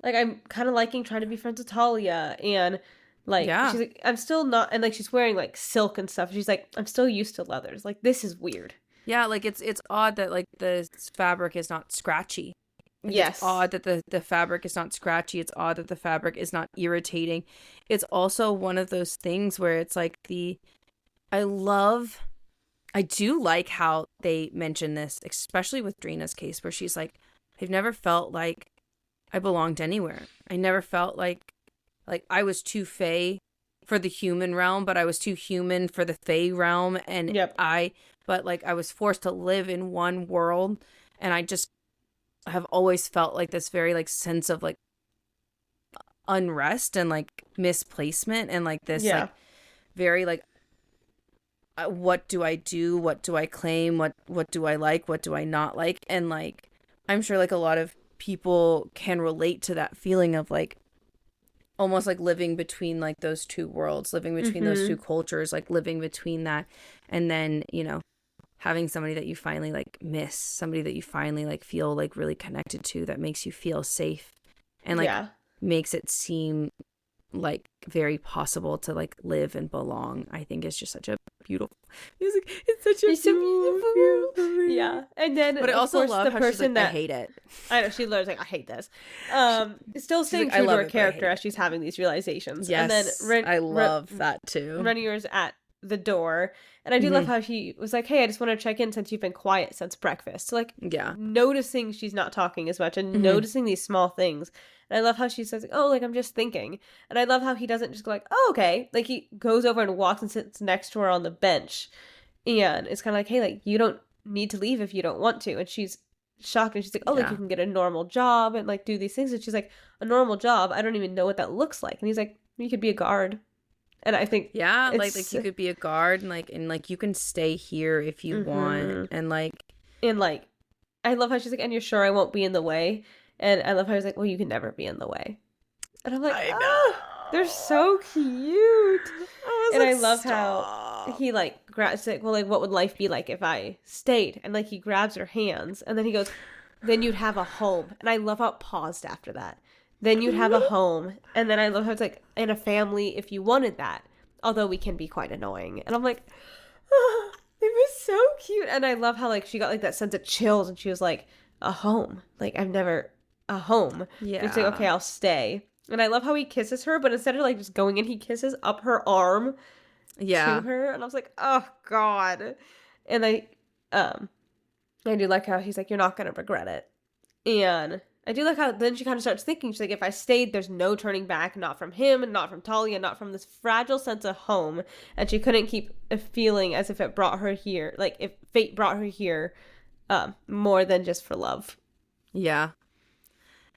S1: like I'm kind of liking trying to be friends with Talia, and like she's like, I'm still not, and like she's wearing like silk and stuff. She's like, I'm still used to leathers. Like this is weird. Yeah,
S2: like it's odd that like the fabric is not scratchy. It's odd that the fabric is not scratchy. It's odd that the fabric is not irritating. It's also one of those things where it's like I do like how they mention this, especially with Drina's case, where she's like, I've never felt like I belonged anywhere. I never felt like I was too Fay for the human realm, but I was too human for the Fay realm. And but like I was forced to live in one world, and I just have always felt like this very like sense of like unrest and like misplacement, and like this like very like what do I do, what do I claim, what do I like, what do I not like. And like I'm sure like a lot of people can relate to that feeling of like almost like living between like those two worlds, living between those two cultures, like living between that, and then having somebody that you finally like miss, somebody that you finally like feel like really connected to, that makes you feel safe and like makes it seem like very possible to like live and belong. I think it's just such a beautiful music. It's such a beautiful.
S1: Yeah. And then
S2: but I also love how she's like, I hate it.
S1: I know, she learns like, I hate this. Still staying true to her character as she's having these realizations.
S2: Yes,
S1: and then
S2: I love that too.
S1: Renier's at the door, and I do love how she was like, hey, I just want to check in since you've been quiet since breakfast. So like noticing she's not talking as much, and noticing these small things. And I love how she says like, oh, like I'm just thinking. And I love how he doesn't just go like, oh, okay, like he goes over and walks and sits next to her on the bench, and it's kind of like, hey, like you don't need to leave if you don't want to. And she's shocked, and she's like, oh, like you can get a normal job and like do these things. And she's like, a normal job, I don't even know what that looks like. And he's like, you could be a guard. And I think
S2: like you could be a guard, and like you can stay here if you want, and like
S1: I love how she's like, and you're sure I won't be in the way. And I love how he's like, well, you can never be in the way. And I'm like, they're so cute. I love how he like grabs like, well, like what would life be like if I stayed? And like he grabs her hands, and then he goes, then you'd have a home. And I love how it paused after that. Then you'd have a home. And then I love how it's like, and a family if you wanted that. Although we can be quite annoying. And I'm like, oh, it was so cute. And I love how like she got like that sense of chills, and she was like, a home. Like I've never a home. Yeah. And it's like, okay, I'll stay. And I love how he kisses her, but instead of like just going in, he kisses up her arm to her. And I was like, oh God. And I do like how he's like, you're not gonna regret it. And I do like how then she kind of starts thinking, she's like, if I stayed, there's no turning back, not from him, and not from Talia, not from this fragile sense of home. And she couldn't keep a feeling as if it brought her here, like if fate brought her here more than just for love.
S2: Yeah.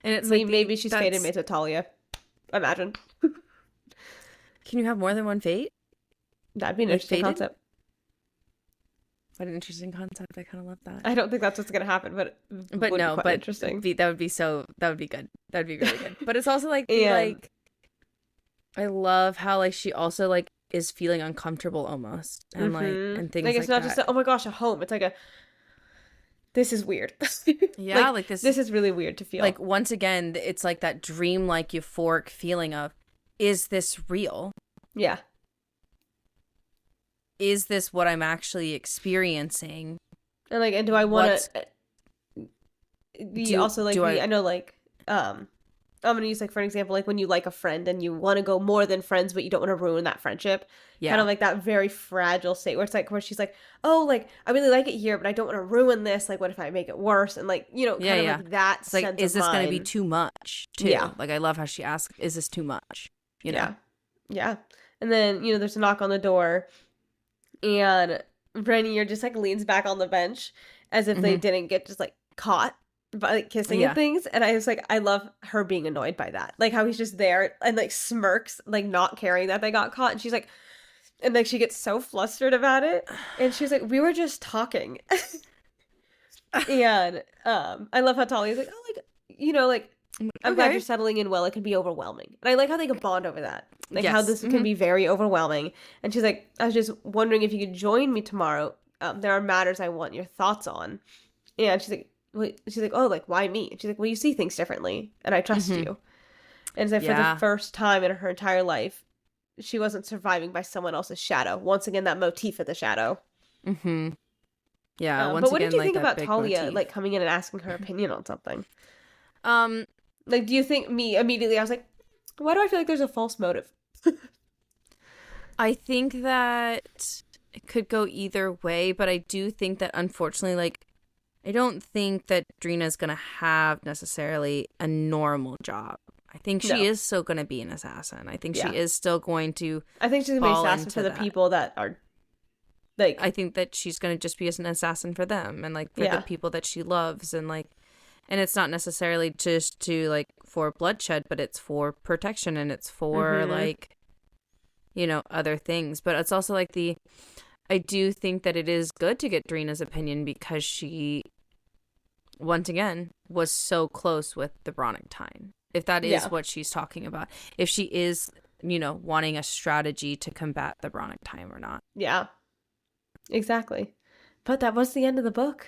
S2: And it's
S1: maybe she's fated mates with Talia. Imagine.
S2: Can you have more than one fate?
S1: That'd be an interesting concept.
S2: What an interesting concept. I kind of love that.
S1: I don't think that's what's going to happen, but no, but
S2: interesting. That would be good. That would be really good. But it's also like, like, I love how like she also like is feeling uncomfortable almost and like and things like it's not just
S1: oh my gosh, a home. It's like this is weird.
S2: Yeah, like this
S1: is really weird to feel.
S2: Like once again, it's like that dream-like euphoric feeling of, is this real?
S1: Yeah.
S2: Is this what I'm actually experiencing?
S1: And do I want to also like I know like I'm gonna use like for an example, like when you like a friend and you want to go more than friends but you don't want to ruin that friendship. Yeah. Kind of like that very fragile state where it's like where she's like, oh, like I really like it here but I don't want to ruin this, like what if I make it worse, and like, you know, kind of like that
S2: it's sense like, is this
S1: going
S2: to be too much too? Yeah, like I love how she asks, is this too much, you know?
S1: Yeah. And then, you know, there's a knock on the door and Rainier just like leans back on the bench as if they didn't get just like caught by like kissing and things. And I was like, I love her being annoyed by that. Like how he's just there and like smirks, like not caring that they got caught. And she's like, and like she gets so flustered about it. And she's like, we were just talking. And I love how Talia's like, oh, like, you know, like, I'm glad you're settling in well. It can be overwhelming. And I like how they can bond over that. Like how this can be very overwhelming. And she's like, I was just wondering if you could join me tomorrow. There are matters I want your thoughts on. And she's like, oh, like, why me? And she's like, well, you see things differently. And I trust you. And so for the first time in her entire life, she wasn't surviving by someone else's shadow. Once again, that motif of the shadow.
S2: Mm-hmm. Yeah.
S1: But what did you think about Talia, motif, like, coming in and asking her opinion on something? Like, do you think immediately, I was like, why do I feel like there's a false motive?
S2: I think that it could go either way, but I do think that unfortunately, like, I don't think that Drina's going to have necessarily a normal job. I think she is still going to be an assassin. I think she is still going to
S1: I think she's going to be an assassin for the people that are, like...
S2: I think that she's going to just be an assassin for them and, like, for the people that she loves and, like... And it's not necessarily just to, like, for bloodshed, but it's for protection and it's for, like, you know, other things. But it's also, like, I do think that it is good to get Drina's opinion because she, once again, was so close with the Bronaghtine. If that is what she's talking about. If she is, you know, wanting a strategy to combat the Bronaghtine or not.
S1: Yeah. Exactly. But that was the end of the book.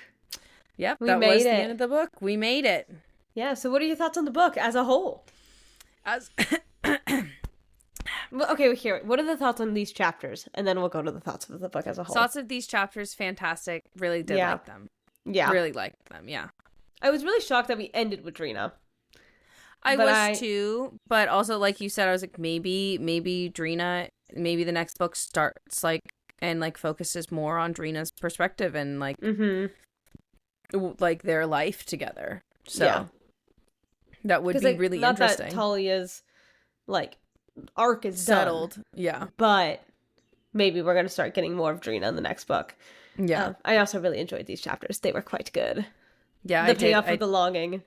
S2: Yep, that was the end of the book. We made it.
S1: Yeah, so what are your thoughts on the book as a whole? Well, okay, here. What are the thoughts on these chapters? And then we'll go to the thoughts of the book as a whole.
S2: Thoughts of these chapters, fantastic. Really did like them. Yeah. Really liked them, yeah.
S1: I was really shocked that we ended with Drina.
S2: I was too, but also, like you said, I was like, maybe Drina, maybe the next book starts, like, and, like, focuses more on Drina's perspective and, like... like their life together. So that would be really interesting.
S1: Not that Talia's like arc is
S2: settled.
S1: Done,
S2: yeah.
S1: But maybe we're gonna start getting more of Drina in the next book.
S2: Yeah.
S1: I also really enjoyed these chapters. They were quite good.
S2: Yeah.
S1: The payoff of the longing.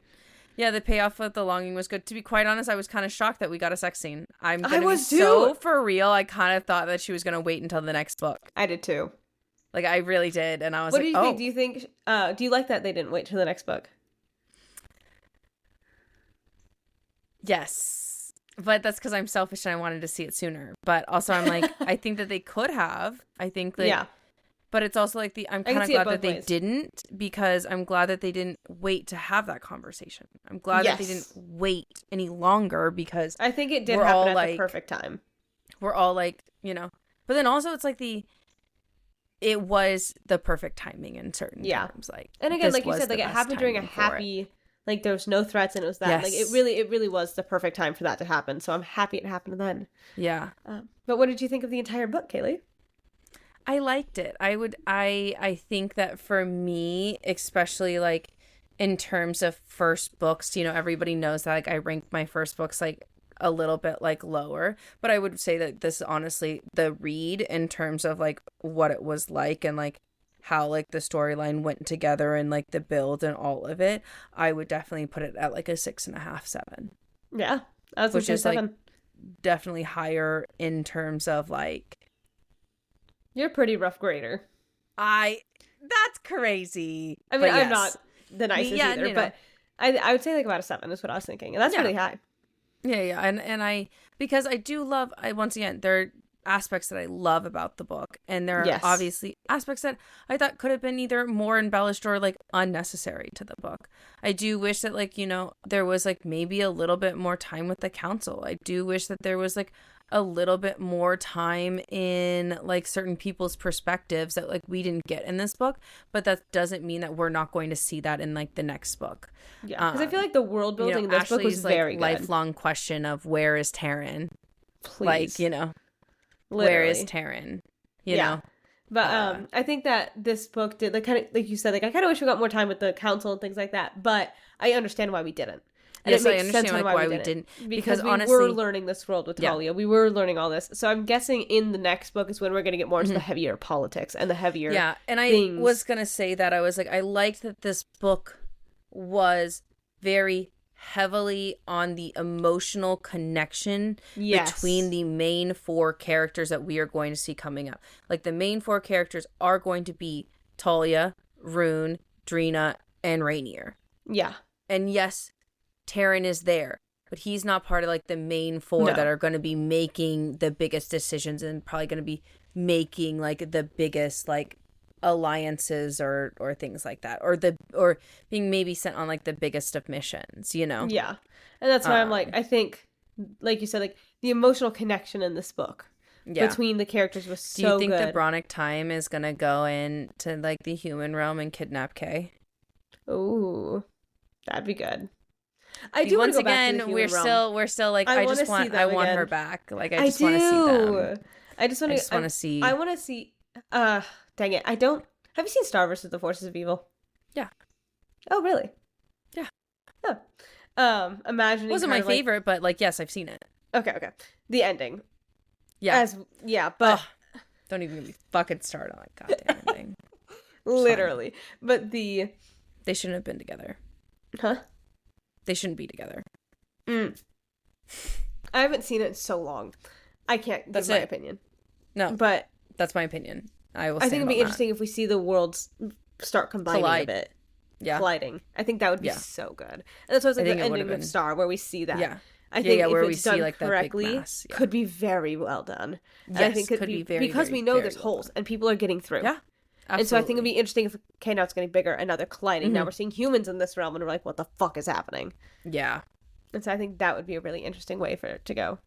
S2: Yeah, the payoff of the longing was good. To be quite honest, I was kind of shocked that we got a sex scene. I was too. So for real, I kind of thought that she was gonna wait until the next book.
S1: I did too.
S2: Like, I really did, and I was
S1: like, what do you think? Do you think, do you like that they didn't wait till the next book?
S2: Yes. But that's because I'm selfish and I wanted to see it sooner. But also, I'm like, I think that they could have. I think that... Yeah. But it's also like I'm kind of glad that they didn't, because I'm glad that they didn't wait to have that conversation. I'm glad that they didn't wait any longer, because...
S1: I think it did happen at the perfect time.
S2: We're all like, you know... But then also, it's like it was the perfect timing in certain terms. Like,
S1: and again, like you said, like it happened during a happy, like there was no threats and it was that. Like it really was the perfect time for that to happen. So I'm happy it happened then.
S2: Yeah.
S1: But what did you think of the entire book, Kaylee?
S2: I liked it. I think that for me, especially like in terms of first books, you know, everybody knows that like I rank my first books like a little bit like lower, but I would say that this is honestly the read in terms of like what it was like and like how like the storyline went together and like the build and all of it. I would definitely put it at like a 6.5, 7.
S1: Yeah, I was
S2: which is
S1: 7.
S2: like definitely higher in terms of like.
S1: You're a pretty rough grader.
S2: That's crazy.
S1: I mean, I'm not the nicest either,
S2: you know.
S1: but I would say like about a 7 is what I was thinking, and that's really high.
S2: Yeah, and I, because I do love, once again, there are aspects that I love about the book, and there are obviously aspects that I thought could have been either more embellished or like unnecessary to the book. I do wish that like, you know, there was like maybe a little bit more time with the council. I do wish that there was like a little bit more time in like certain people's perspectives that like we didn't get in this book, but that doesn't mean that we're not going to see that in like the next book.
S1: Yeah, because I feel like the world building in this book was
S2: like,
S1: very good.
S2: Lifelong question of where is Taryn?
S1: Please.
S2: Like, you know, literally. Where is Taryn? You know?
S1: But I think that this book did like kind of like you said, like I kind of wish we got more time with the council and things like that, but I understand why we didn't. And
S2: yes, I understand like why we didn't.
S1: Because we
S2: honestly,
S1: were learning this world with Talia. We were learning all this. So I'm guessing in the next book is when we're going to get more into the heavier politics and the heavier
S2: and
S1: things.
S2: I was going to say that. I was like, I liked that this book was very heavily on the emotional connection between the main 4 characters that we are going to see coming up. Like the main 4 characters are going to be Talia, Rune, Drina, and Rainier.
S1: Yeah.
S2: And yes, Taryn is there, but he's not part of like the main 4 that are going to be making the biggest decisions and probably going to be making like the biggest like alliances or things like that, or being maybe sent on like the biggest of missions, you know.
S1: Yeah. And that's why I'm like, I think like you said, like the emotional connection in this book between the characters was so good.
S2: Do you think the Bronic time is gonna go into like the human realm and kidnap Kay?
S1: Ooh, that'd be good. I do.
S2: Once again, we're still like I want her back. Like I just want to see them.
S1: I just want to see. I want to see. Dang it! I don't. Have you seen Star vs. the Forces of Evil?
S2: Yeah.
S1: Oh, really?
S2: Yeah.
S1: Oh. Imagining.
S2: It wasn't my favorite, but like yes, I've seen it.
S1: Okay. The ending.
S2: Yeah.
S1: But
S2: don't even get me fucking started on that goddamn ending.
S1: Literally, but they
S2: shouldn't have been together.
S1: Huh?
S2: They shouldn't be together.
S1: I haven't seen it in so long. I can't give my opinion.
S2: No,
S1: but
S2: that's my opinion. I think
S1: it'd be interesting if we see the worlds start combining a bit. Yeah. Colliding. I think that would be so good. And that's why I was like the ending of Star where we see that. Yeah. I think if it's done correctly, could be very well done.
S2: Yes,
S1: and I think could be very, because we know there's holes and people are getting through.
S2: Yeah. Absolutely.
S1: And so I think it'd be interesting if, okay, now it's getting bigger and now they're colliding. Now we're seeing humans in this realm and we're like, what the fuck is happening?
S2: Yeah.
S1: And so I think that would be a really interesting way for it to go.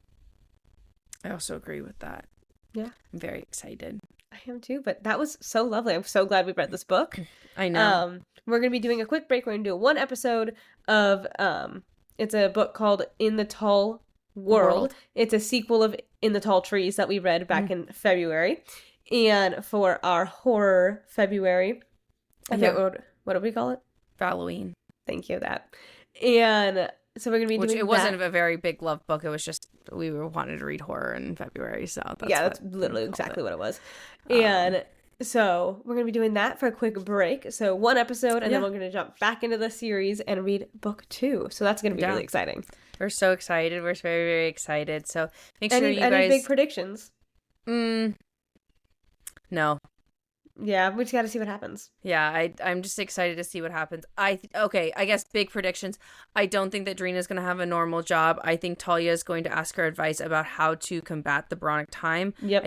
S2: I also agree with that.
S1: Yeah.
S2: I'm very excited.
S1: I am too, but that was so lovely. I'm so glad we read this book.
S2: I know.
S1: We're going to be doing a quick break. We're going to do one episode of, it's a book called In the Tall World. It's a sequel of In the Tall Trees that we read back in February. And for our horror February, I think what do we call it?
S2: Halloween.
S1: Thank you, that. And so we're going to be doing
S2: it wasn't a very big love book. It was just we wanted to read horror in February. So
S1: that's literally exactly what it was. And so we're going to be doing that for a quick break. So one episode and then we're going to jump back into the series and read book 2. So that's going to be really exciting.
S2: We're so excited. We're very, very excited. So make sure you guys...
S1: Any big predictions?
S2: No.
S1: Yeah, we just got to see what happens.
S2: Yeah, I'm just excited to see what happens. I guess big predictions. I don't think that Drina's going to have a normal job. I think Talia is going to ask her advice about how to combat the Bronic time.
S1: Yep.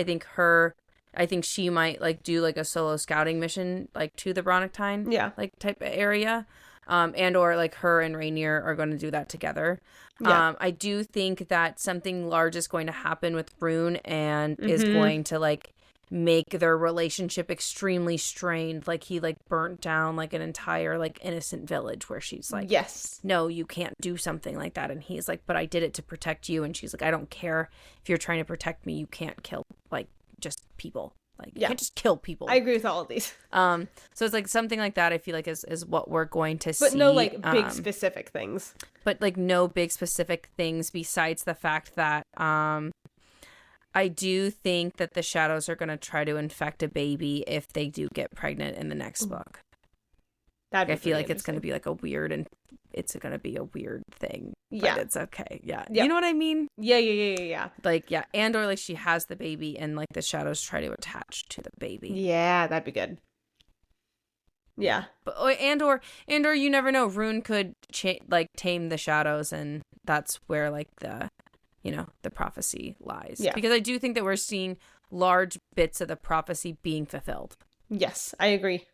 S2: I think she might like do like a solo scouting mission like to the Bronic time.
S1: Yeah.
S2: Like type of area. And or like her and Rainier are going to do that together. Yeah. I do think that something large is going to happen with Rune and is going to like make their relationship extremely strained. Like he like burnt down like an entire like innocent village where she's like,
S1: yes,
S2: no, you can't do something like that. And he's like, but I did it to protect you. And she's like, I don't care if you're trying to protect me. You can't kill like just people. Like, you can't just kill people.
S1: I agree with all of these.
S2: So it's like something like that. I feel like is what we're going to see.
S1: But no like big specific things.
S2: But like no big specific things besides the fact that I do think that the shadows are going to try to infect a baby if they do get pregnant in the next book. I feel like it's going to be like a weird, and it's going to be a weird thing.
S1: Yeah.
S2: But it's okay. Yeah.
S1: Yep.
S2: You know what I mean?
S1: Yeah.
S2: Like, yeah. And or like she has the baby and like the shadows try to attach to the baby.
S1: Yeah, that'd be good. Yeah.
S2: But, and or you never know. Rune could tame the shadows, and that's where like the prophecy lies.
S1: Yeah.
S2: Because I do think that we're seeing large bits of the prophecy being fulfilled.
S1: Yes, I agree.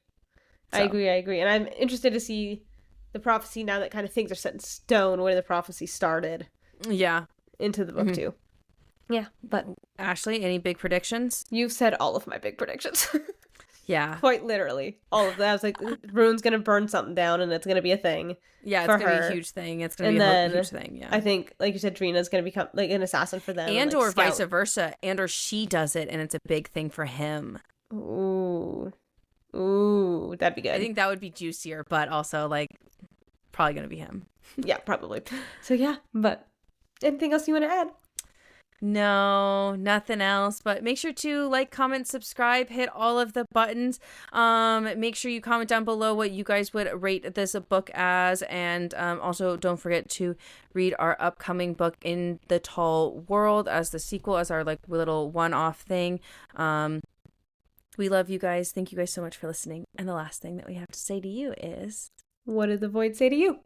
S1: So. I agree. And I'm interested to see the prophecy now that kind of things are set in stone where the prophecy started.
S2: Yeah.
S1: Into the book too. Yeah, but
S2: Ashley, any big predictions?
S1: You've said all of my big predictions.
S2: Yeah.
S1: Quite literally. All of that. I was like, Rune's going to burn something down and it's going to be a thing.
S2: Yeah, it's going to be a huge thing. It's going to be a huge thing, yeah.
S1: I think, like you said, Drina's going to become like an assassin for them.
S2: And or vice versa. And or she does it and it's a big thing for him.
S1: Ooh, that'd be good.
S2: I think that would be juicier, but also like probably going to be him.
S1: Yeah, probably. So yeah, but anything else you want to add?
S2: No, nothing else, but make sure to like, comment, subscribe, hit all of the buttons. Make sure you comment down below what you guys would rate this book as, and also don't forget to read our upcoming book, In the Tall World, as the sequel, as our like little one-off thing. We love you guys. Thank you guys so much for listening. And the last thing that we have to say to you is,
S1: what did the void say to you?